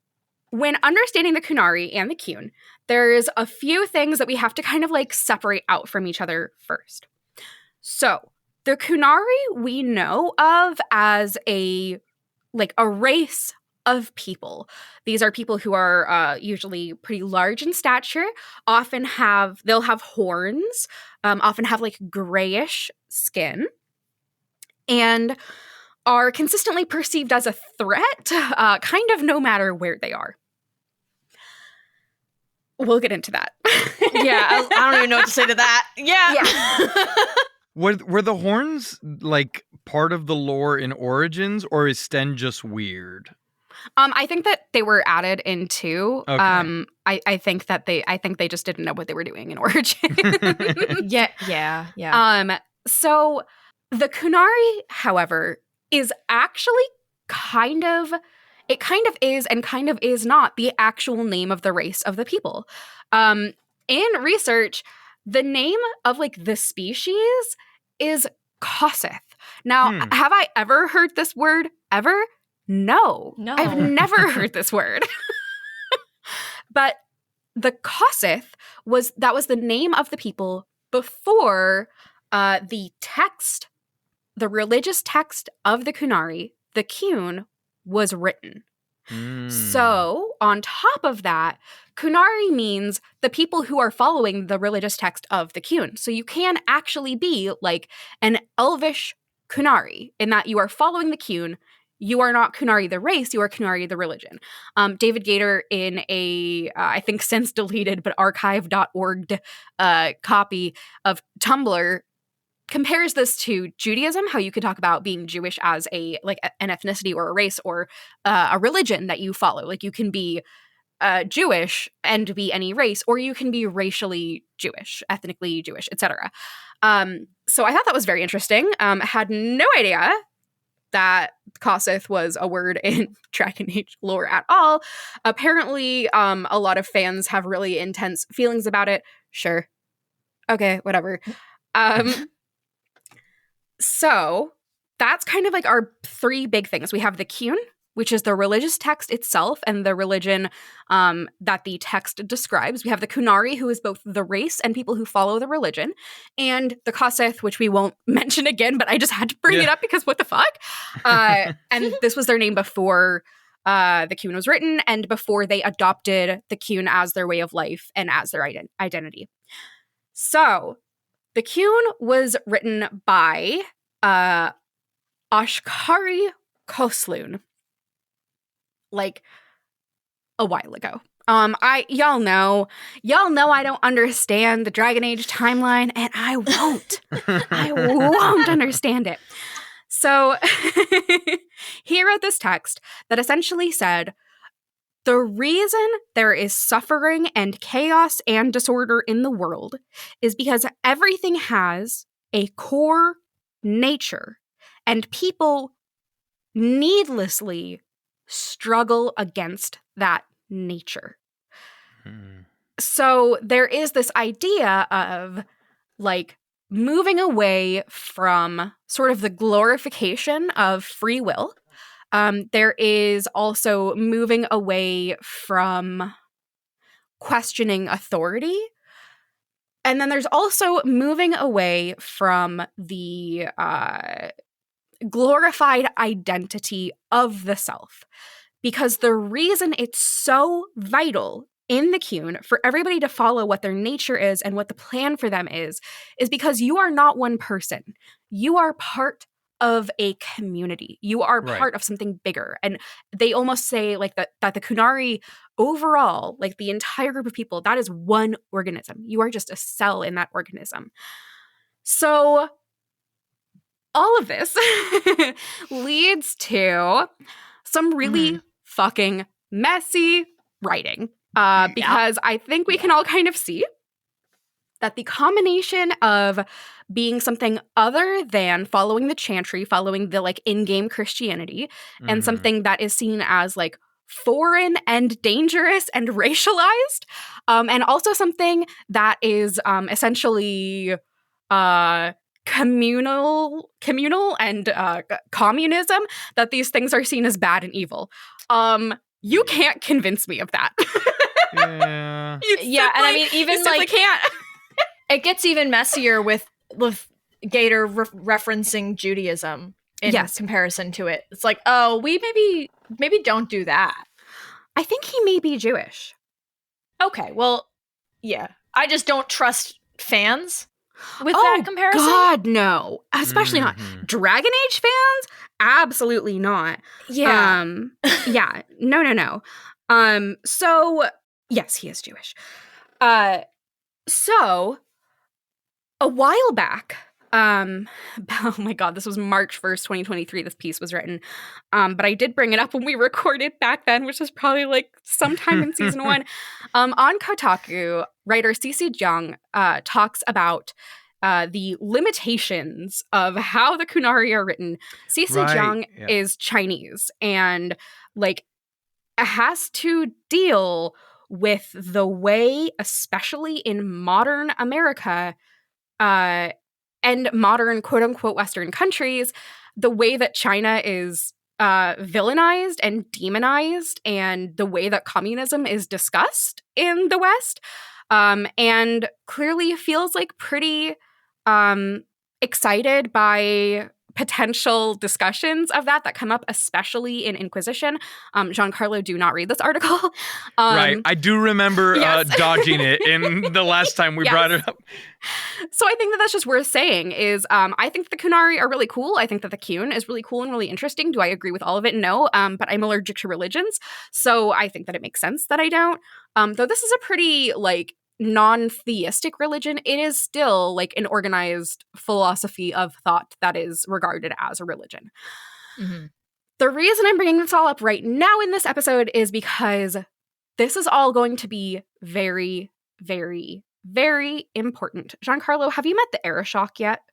When understanding the Qunari and the Qun, there's a few things that we have to kind of like separate out from each other first. So the Qunari we know of as a race of people. These are people who are usually pretty large in stature, they'll have horns, often have like grayish skin, and are consistently perceived as a threat, kind of no matter where they are. We'll get into that. Yeah, I don't even know what to say to that. Yeah. Were the horns like part of the lore in Origins, or is Sten just weird? I think that they were added into. Okay. I think they just didn't know what they were doing in Origins. Yeah. So The Qunari, however, is actually kind of is and kind of is not the actual name of the race of the people. In research, the name of like the species is Kossith. Now, have I ever heard this word ever? No. I've never heard this word. But the Kossith was the name of the people before the religious text of the Qunari, the Qun, was written. So, on top of that, Qunari means the people who are following the religious text of the Qun. So you can actually be like an elvish Qunari in that you are following the Qun. You are not Qunari the race, you are Qunari the religion. David Gator in a, I think since deleted, but archive.org copy of Tumblr compares this to Judaism, how you could talk about being Jewish as an ethnicity or a race or a religion that you follow. Like you can be Jewish and be any race, or you can be racially Jewish, ethnically Jewish, etc. So I thought that was very interesting. I had no idea that Kossith was a word in Dragon Age lore at all. Apparently, a lot of fans have really intense feelings about it. Sure. Okay, whatever. So that's kind of like our three big things. We have the Qun, which is the religious text itself and the religion that the text describes. We have the Qunari, who is both the race and people who follow the religion. And the Kossith, which we won't mention again, but I just had to bring it up because what the fuck? And this was their name before the Qun was written and before they adopted the Qun as their way of life and as their identity. So the Qun was written by Ashkari Koslun, like a while ago. Y'all know I don't understand the Dragon Age timeline, and I won't. I won't understand it. So he wrote this text that essentially said, the reason there is suffering and chaos and disorder in the world is because everything has a core nature, and people needlessly struggle against that nature. So there is this idea of like moving away from sort of the glorification of free will. There is also moving away from questioning authority. And then there's also moving away from the glorified identity of the self. Because the reason it's so vital in the Qun for everybody to follow what their nature is and what the plan for them is because you are not one person. You are part of a community. You are part of something bigger. And they almost say like that the Qunari overall, like the entire group of people, that is one organism. You are just a cell in that organism. So all of this leads to some really fucking messy writing. Because I think we can all kind of see that the combination of being something other than following the chantry, following the like in-game Christianity, and something that is seen as like foreign and dangerous and racialized, and also something that is essentially communal and communism, that these things are seen as bad and evil. You can't convince me of that. Yeah. And I mean, even like can't. It gets even messier with Gator referencing Judaism in comparison to it. It's like, oh, we maybe don't do that. I think he may be Jewish. Okay, well, yeah. I just don't trust fans with that comparison. God, no. Especially not Dragon Age fans. Absolutely not. Yeah. Yeah. No. So yes, he is Jewish. So a while back, oh my God, this was March 1st, 2023, this piece was written. But I did bring it up when we recorded back then, which was probably like sometime in season 1. On Kotaku, writer Cece Jung talks about the limitations of how the Qunari are written. Jiang is Chinese and like has to deal with the way, especially in modern America and modern quote unquote Western countries, the way that China is villainized and demonized, and the way that communism is discussed in the West, and clearly feels like pretty excited by potential discussions of that come up, especially in Inquisition. Giancarlo, do not read this article. Right. I do remember dodging it in the last time we brought it up. So I think that's just worth saying is I think the Qunari are really cool. I think that the Qun is really cool and really interesting. Do I agree with all of it? No. But I'm allergic to religions. So I think that it makes sense that I don't. Though this is a pretty like non-theistic religion, it is still like an organized philosophy of thought that is regarded as a religion. Mm-hmm. The reason I'm bringing this all up right now in this episode is because this is all going to be very, very, very important. Giancarlo, have you met the Arishok yet?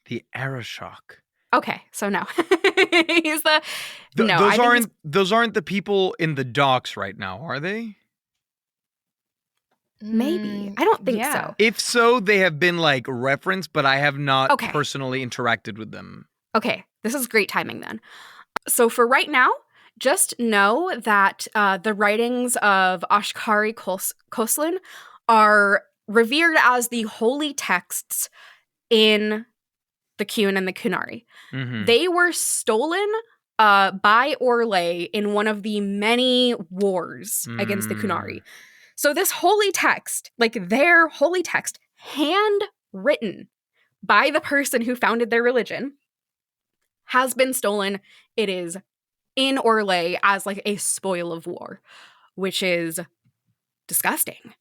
The Arishok. Okay, so no. He's those aren't the people in the docks right now, are they? Maybe. I don't think so. If so, they have been like referenced, but I have not personally interacted with them. Okay, this is great timing then. So for right now, just know that the writings of Ashkari Koslin are revered as the holy texts in the Qun and the Qunari. Mm-hmm. They were stolen by Orlais in one of the many wars against the Qunari. So this holy text, like their holy text, handwritten by the person who founded their religion, has been stolen. It is in Orlais as like a spoil of war, which is disgusting.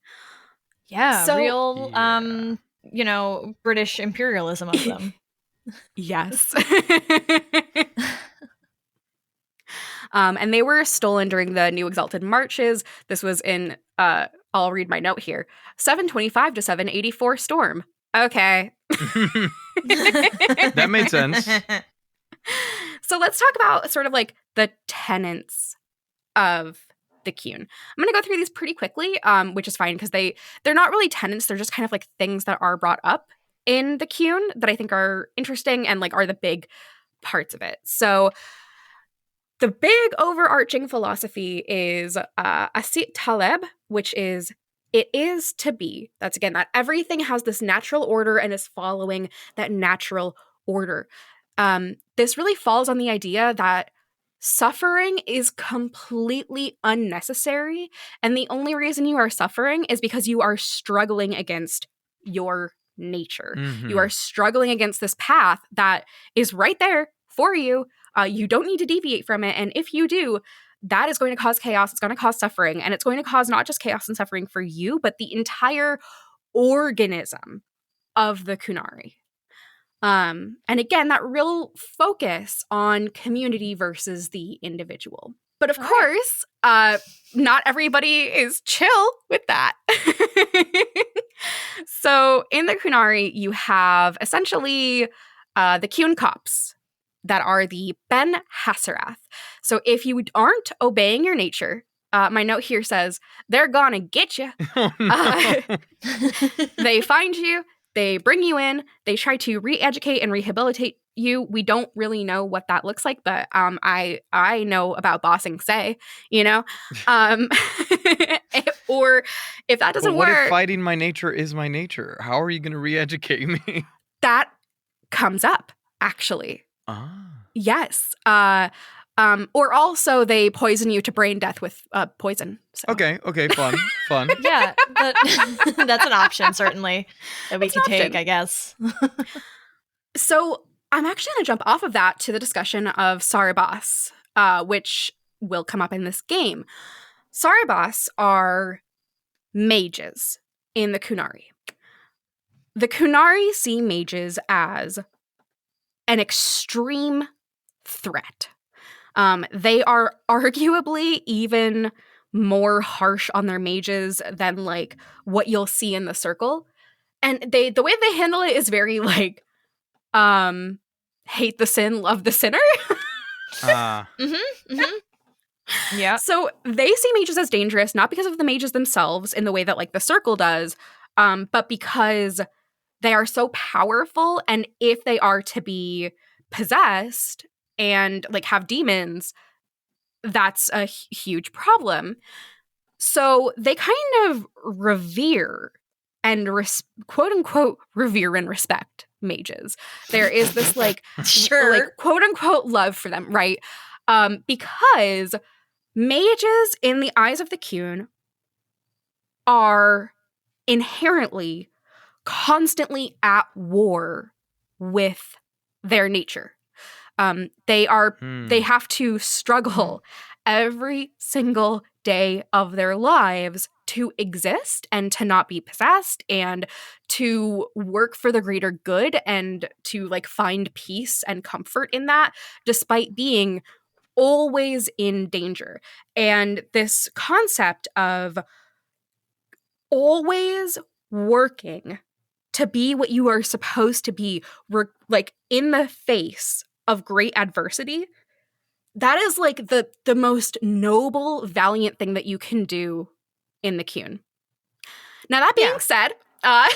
Yeah, so, real, British imperialism of them. Yes. And they were stolen during the New Exalted Marches. This was in, I'll read my note here, 725 to 784 storm. Okay. That made sense. So let's talk about sort of like the tenets of the Qun. I'm going to go through these pretty quickly, which is fine because they're not really tenets. They're just kind of like things that are brought up in the Qun that I think are interesting and like are the big parts of it. So the big overarching philosophy is Asit Taleb, which is it is to be. That's again that everything has this natural order and is following that natural order. This really falls on the idea that suffering is completely unnecessary, and the only reason you are suffering is because you are struggling against your nature. Mm-hmm. You are struggling against this path that is right there for you. You don't need to deviate from it, and if you do, that is going to cause chaos. It's going to cause suffering, and it's going to cause not just chaos and suffering for you, but the entire organism of the Qunari. And again, that real focus on community versus the individual. But of course, not everybody is chill with that. So in the Qunari, you have essentially the Qun cops that are the Ben Hassarath. So if you aren't obeying your nature, my note here says, they're gonna get you. Oh, no. They find you. They bring you in, they try to re-educate and rehabilitate you. We don't really know what that looks like, but I know about bossing say, or if that doesn't work. What if fighting my nature is my nature? How are you going to re-educate me? That comes up, actually. Yes. Or also they poison you to brain death with poison. So. Okay, fun. Yeah, that's an option, certainly, that we can take, I guess. So I'm actually going to jump off of that to the discussion of Sarabas, which will come up in this game. Sarabas are mages in the Qunari. The Qunari see mages as an extreme threat. They are arguably even more harsh on their mages than like what you'll see in the circle. And the way they handle it is very like, hate the sin, love the sinner. Yeah. So they see mages as dangerous, not because of the mages themselves in the way that like the circle does, but because they are so powerful, and if they are to be possessed and like have demons, that's a huge problem. So they kind of revere and quote unquote revere and respect mages. There is this like like quote unquote love for them, right? Because mages in the eyes of the Qun are inherently constantly at war with their nature. They have to struggle every single day of their lives to exist and to not be possessed and to work for the greater good and to like find peace and comfort in that, despite being always in danger. And this concept of always working to be what you are supposed to be, like in the face of great adversity, that is like the most noble, valiant thing that you can do in the Qun. Now that being said, yeah,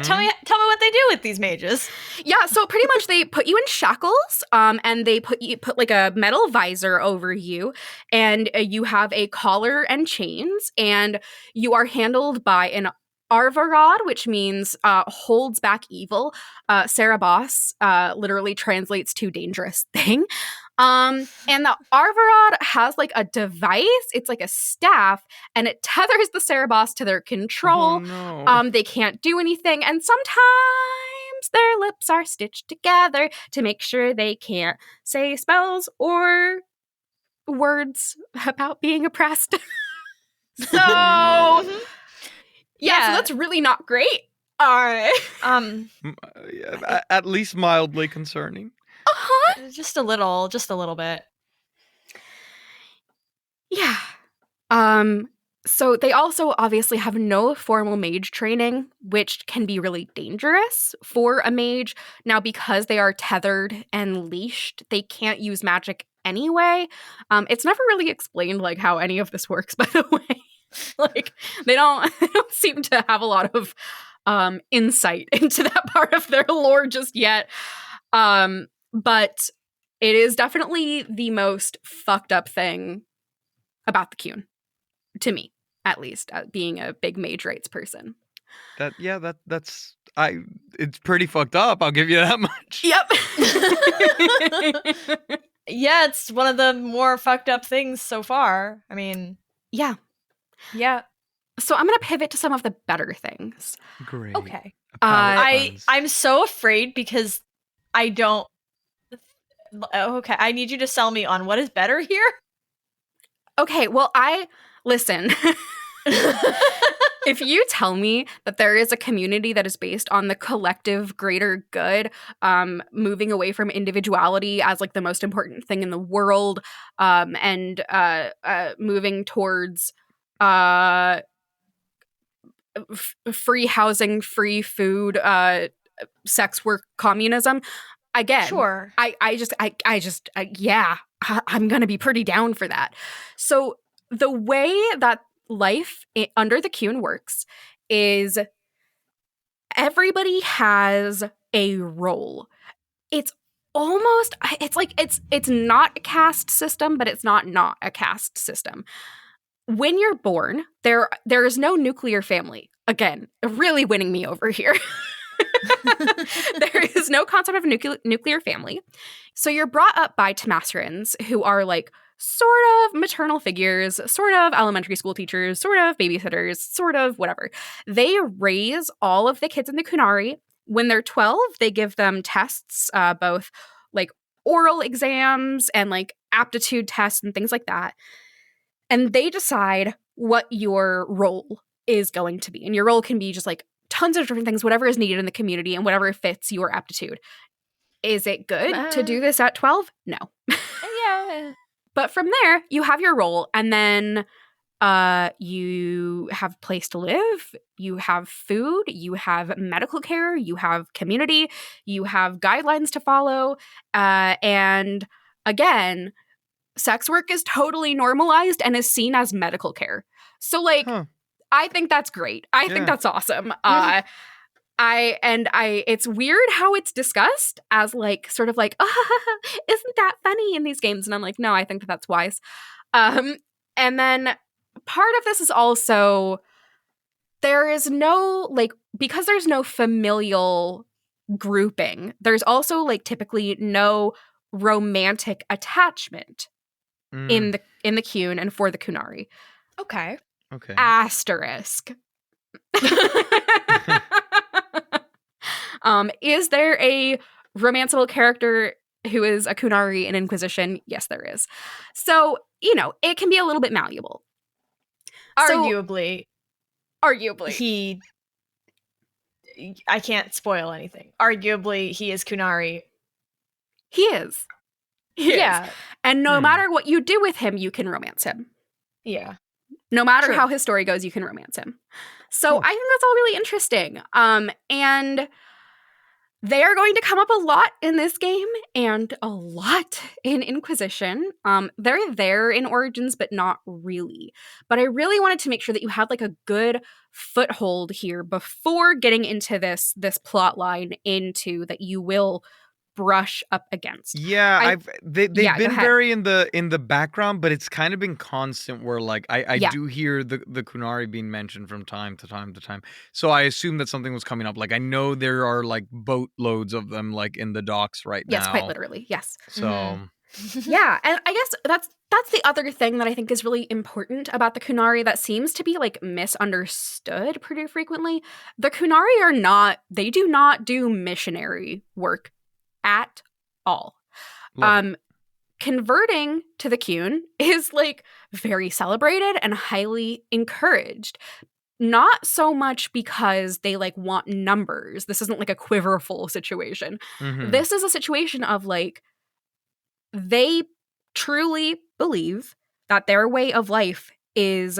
tell me what they do with these mages. Yeah, so pretty much they put you in shackles, and they put like a metal visor over you, and you have a collar and chains, and you are handled by an Arvarad, which means holds back evil. Cerebos literally translates to dangerous thing. And the Arvarad has like a device. It's like a staff, and it tethers the Cerebos to their control. Oh, no. They can't do anything, and sometimes their lips are stitched together to make sure they can't say spells or words about being oppressed. So... Yeah, so that's really not great. At least mildly concerning. Just a little bit. Yeah. So they also obviously have no formal mage training, which can be really dangerous for a mage. Now, because they are tethered and leashed, they can't use magic anyway. It's never really explained like how any of this works, by the way. Like they don't seem to have a lot of insight into that part of their lore just yet. But it is definitely the most fucked up thing about the Qun, to me, at least, being a big mage rights person. It's pretty fucked up. I'll give you that much. Yep. Yeah, it's one of the more fucked up things so far. I mean, yeah. So I'm gonna pivot to some of the better things. Great. Okay. I'm so afraid because I don't. Okay, I need you to sell me on what is better here. Okay, well, listen. If you tell me that there is a community that is based on the collective greater good, moving away from individuality as like the most important thing in the world, and moving towards free housing, free food, sex work, communism. Again, sure. I'm gonna be pretty down for that. So the way that life under the Qun works is everybody has a role. It's almost, it's like it's not a caste system, but it's not a caste system. When you're born, there is no nuclear family. Again, really winning me over here. There is no concept of nuclear family. So you're brought up by Temasrans, who are like sort of maternal figures, sort of elementary school teachers, sort of babysitters, sort of whatever. They raise all of the kids in the Qunari. When they're 12, they give them tests, both like oral exams and like aptitude tests and things like that. And they decide what your role is going to be. And your role can be just like tons of different things, whatever is needed in the community and whatever fits your aptitude. Is it good to do this at 12? No. Yeah. But from there, you have your role, and then You have a place to live, you have food, you have medical care, you have community, you have guidelines to follow, and again, sex work is totally normalized and is seen as medical care. So like, I think that's great. I think that's awesome. It's weird how it's discussed as like sort of like, isn't that funny in these games? And I'm like, no, I think that's wise. And then part of this is also there is no like, because there's no familial grouping, there's also like typically no romantic attachment in the Qun and for the Qunari. Okay. Asterisk. Is there a romanceable character who is a Qunari in Inquisition? Yes, there is. So, you know, it can be a little bit malleable. Arguably. I can't spoil anything. Arguably, he is Qunari. He is. And no matter what you do with him, you can romance him. Yeah. No matter how his story goes, you can romance him. So I think that's all really interesting. And they are going to come up a lot in this game and a lot in Inquisition. They're there in Origins, but not really. But I really wanted to make sure that you had like a good foothold here before getting into this plot line into that you will brush up against. Yeah, they've been very in the background, but it's kind of been constant where like I do hear the Qunari being mentioned from time to time. So I assume that something was coming up. Like I know there are like boatloads of them like in the docks right now. Yes, quite literally. Yes. So yeah, and I guess that's the other thing that I think is really important about the Qunari that seems to be like misunderstood pretty frequently. The Qunari they do not do missionary work at all. Converting to the Qun is like very celebrated and highly encouraged. Not so much because they like want numbers. This isn't like a quiverful situation. This is a situation of like they truly believe that their way of life is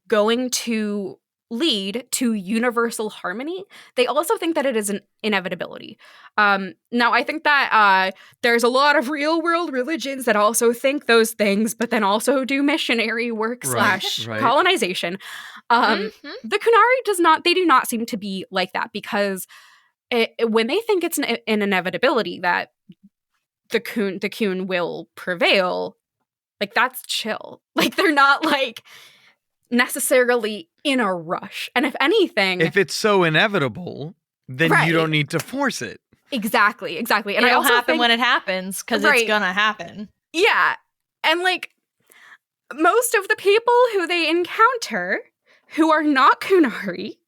going to lead to universal harmony. They also think that it is an inevitability. Now, I think that there's a lot of real world religions that also think those things, but then also do missionary work / colonization. The Qunari do not seem to be like that because when they think it's an inevitability that the Qun will prevail, like that's chill. Like they're not like necessarily in a rush. And if anything, if it's so inevitable, then you don't need to force it. Exactly. And it'll happen when it happens because it's gonna happen. Yeah. And like most of the people who they encounter who are not Qunari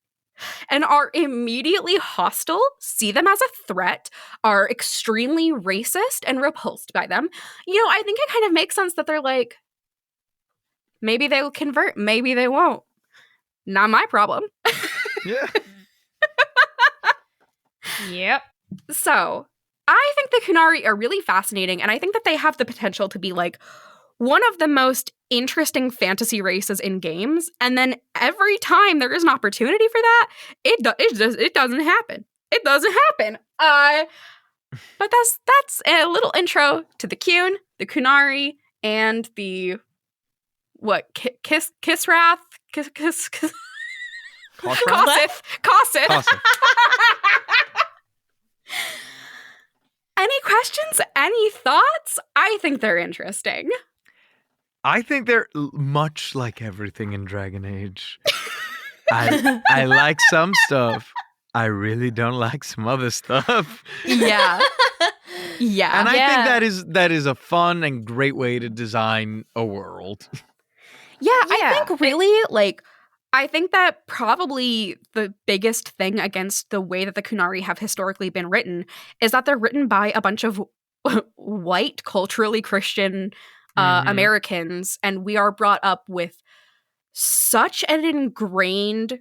and are immediately hostile, see them as a threat, are extremely racist and repulsed by them. You know, I think it kind of makes sense that they're like, maybe they will convert, maybe they won't. Not my problem. Yeah. Yep. So, I think the Qunari are really fascinating, and I think that they have the potential to be like one of the most interesting fantasy races in games. And then every time there is an opportunity for that, it doesn't happen. It doesn't happen. But that's a little intro to the Qun, the Qunari, and the Kisrath? Kossith. Any questions? Any thoughts? I think they're interesting. I think they're much like everything in Dragon Age. I like some stuff. I really don't like some other stuff. Yeah. And I think that is a fun and great way to design a world. I think really, like, I think that probably the biggest thing against the way that the Qunari have historically been written is that they're written by a bunch of white, culturally Christian Americans, and we are brought up with such an ingrained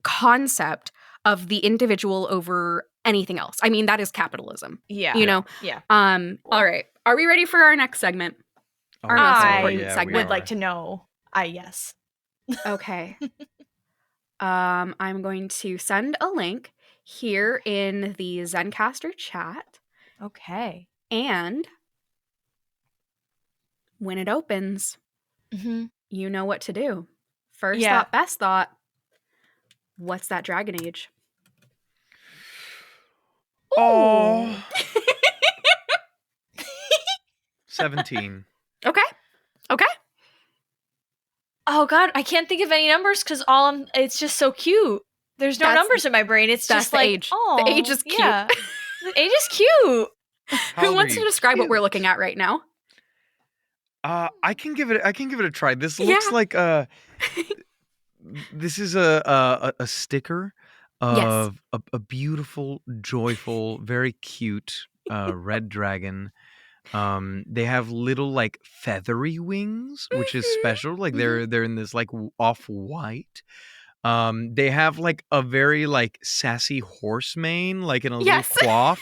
concept of the individual over anything else. I mean, that is capitalism. Yeah. You know? Yeah. All right. Are we ready for our next segment? Our most important segment. Would like to know. Yes. Okay. I'm going to send a link here in the Zencastr chat. Okay. And when it opens, you know what to do. First thought, best thought. What's that dragon age? Oh. 17. Okay. Oh God, I can't think of any numbers because it's just so cute. There's no numbers in my brain. It's just the like, age. oh, the age is cute. Yeah. The age is cute. Who wants to describe what we're looking at right now? I can give it a try. This looks like this is a sticker of a beautiful, joyful, very cute red dragon. They have little like feathery wings, which is special. Like they're in this like off-white. They have like a very like sassy horse mane, like in a little coif.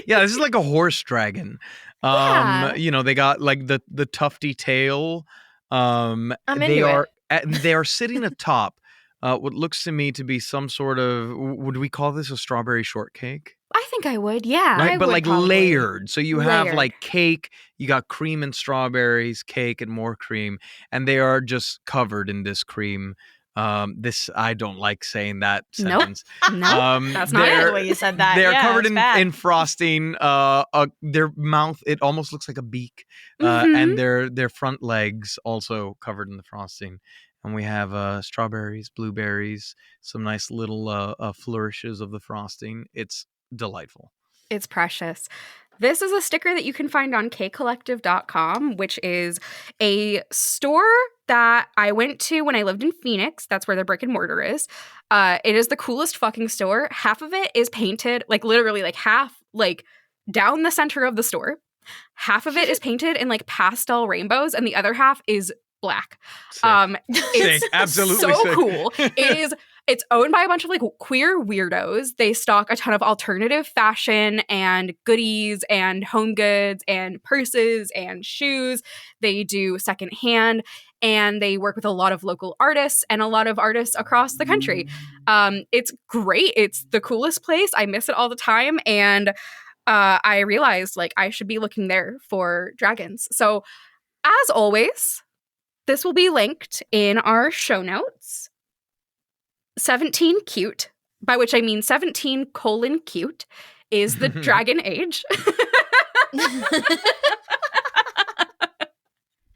Yeah, this is like a horse dragon. You know, they got like the tufty tail. They are sitting atop what looks to me to be some sort of, would we call this a strawberry shortcake? I think I would, yeah. Right, but like layered. So you have like cake, you got cream and strawberries, cake and more cream, and they are just covered in this cream. This, I don't like saying that sentence. Nope, that's not the way you said that. They are covered in frosting. Their mouth, it almost looks like a beak, and their front legs also covered in the frosting. And we have strawberries, blueberries, some nice little flourishes of the frosting. It's delightful. It's precious. This is a sticker that you can find on kcollective.com, which is a store that I went to when I lived in Phoenix. That's where their brick and mortar is. It is the coolest fucking store. Half of it is painted, like literally like half, like down the center of the store. Half of it is painted in like pastel rainbows, and the other half is black. It's absolutely so sick. Cool. It's owned by a bunch of like queer weirdos. They stock a ton of alternative fashion and goodies and home goods and purses and shoes. They do secondhand, and they work with a lot of local artists and a lot of artists across the country. It's great. It's the coolest place. I miss it all the time. And I realized like I should be looking there for dragons. So as always, this will be linked in our show notes. 17 cute, by which I mean 17:cute, is the dragon age.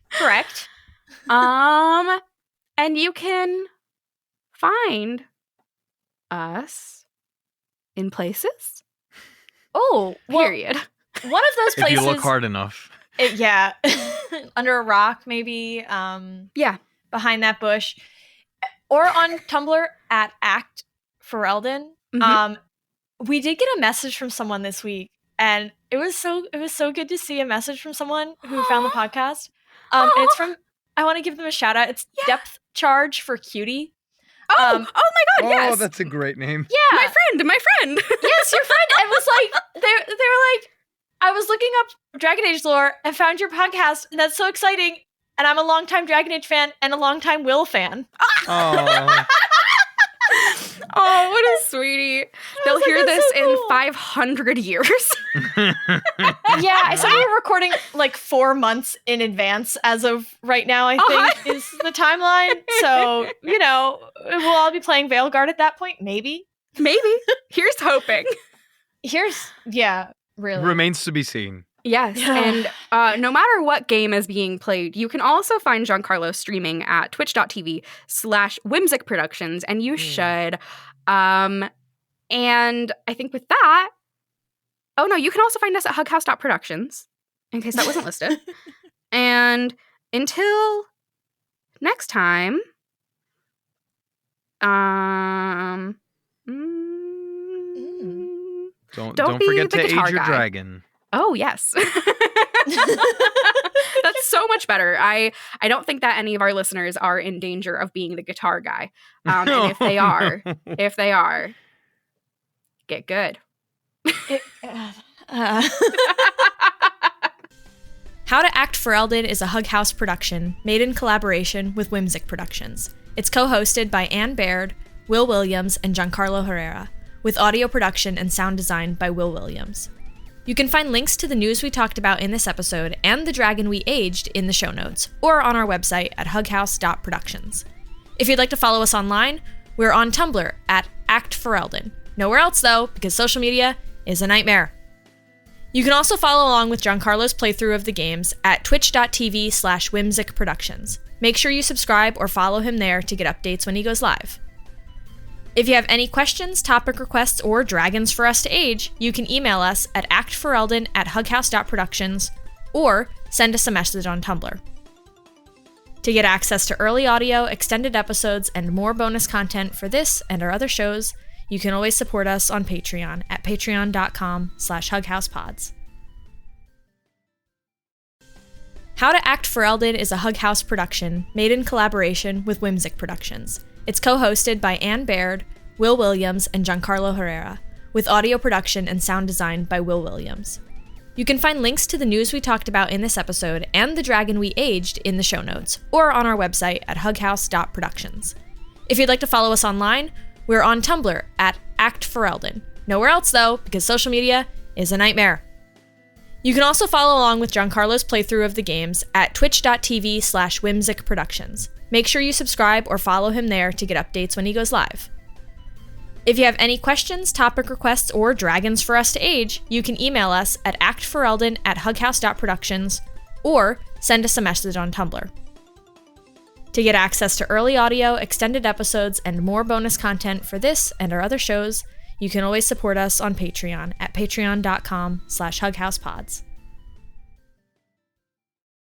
Correct. And you can find us in places. Oh, period. One of those places. If you look hard enough. Yeah. Under a rock, maybe. Yeah. Behind that bush. Or on Tumblr at Act Fereldan. We did get a message from someone this week, and it was so good to see a message from someone who found the podcast. And it's from, I want to give them a shout out. It's Depth Charge for Cutie. Oh my God, yes. Oh, that's a great name. Yeah. My friend. Yes, your friend. And was like, they were like, I was looking up Dragon Age lore and found your podcast, and that's so exciting. And I'm a longtime Dragon Age fan and a longtime Will fan. Oh. Oh, what a sweetie. They'll hear this so cool. In 500 years. Yeah, I said we were recording like 4 months in advance as of right now, I think, is the timeline. So, you know, we'll all be playing Veilguard at that point. Maybe. Here's hoping. Yeah, really. Remains to be seen. Yes, and no matter what game is being played, you can also find Giancarlo streaming at twitch.tv/Whimsic Productions, and you should. And I think with that, you can also find us at hughouse.productions, in case that wasn't listed. And until next time, don't forget to age your dragon. Oh, yes. That's so much better. I don't think that any of our listeners are in danger of being the guitar guy. And if they are, get good. How to Act Fereldan is a Hug House production made in collaboration with Whimsic Productions. It's co-hosted by Anne Baird, Will Williams, and Giancarlo Herrera, with audio production and sound design by Will Williams. You can find links to the news we talked about in this episode and the dragon we aged in the show notes, or on our website at hughouse.productions. If you'd like to follow us online, we're on Tumblr at Act Fereldan. Nowhere else, though, because social media is a nightmare. You can also follow along with Giancarlo's playthrough of the games at twitch.tv/Whimsic Productions. Make sure you subscribe or follow him there to get updates when he goes live. If you have any questions, topic requests, or dragons for us to age, you can email us at actfereldan@hughouse.productions or send us a message on Tumblr. To get access to early audio, extended episodes, and more bonus content for this and our other shows, you can always support us on Patreon at patreon.com/hughousepods. How to Act Fereldan is a Hug House production made in collaboration with Whimsic Productions. It's co-hosted by Anne Baird, Will Williams, and Giancarlo Herrera, with audio production and sound design by Will Williams. You can find links to the news we talked about in this episode and the dragon we aged in the show notes, or on our website at hughouse.productions. If you'd like to follow us online, we're on Tumblr at Act Fereldan. Nowhere else, though, because social media is a nightmare. You can also follow along with Giancarlo's playthrough of the games at twitch.tv/Whimsic Productions. Make sure you subscribe or follow him there to get updates when he goes live. If you have any questions, topic requests, or dragons for us to age, you can email us at actfereldan@hughouse.productions or send us a message on Tumblr. To get access to early audio, extended episodes, and more bonus content for this and our other shows, you can always support us on Patreon at patreon.com/hughousepods.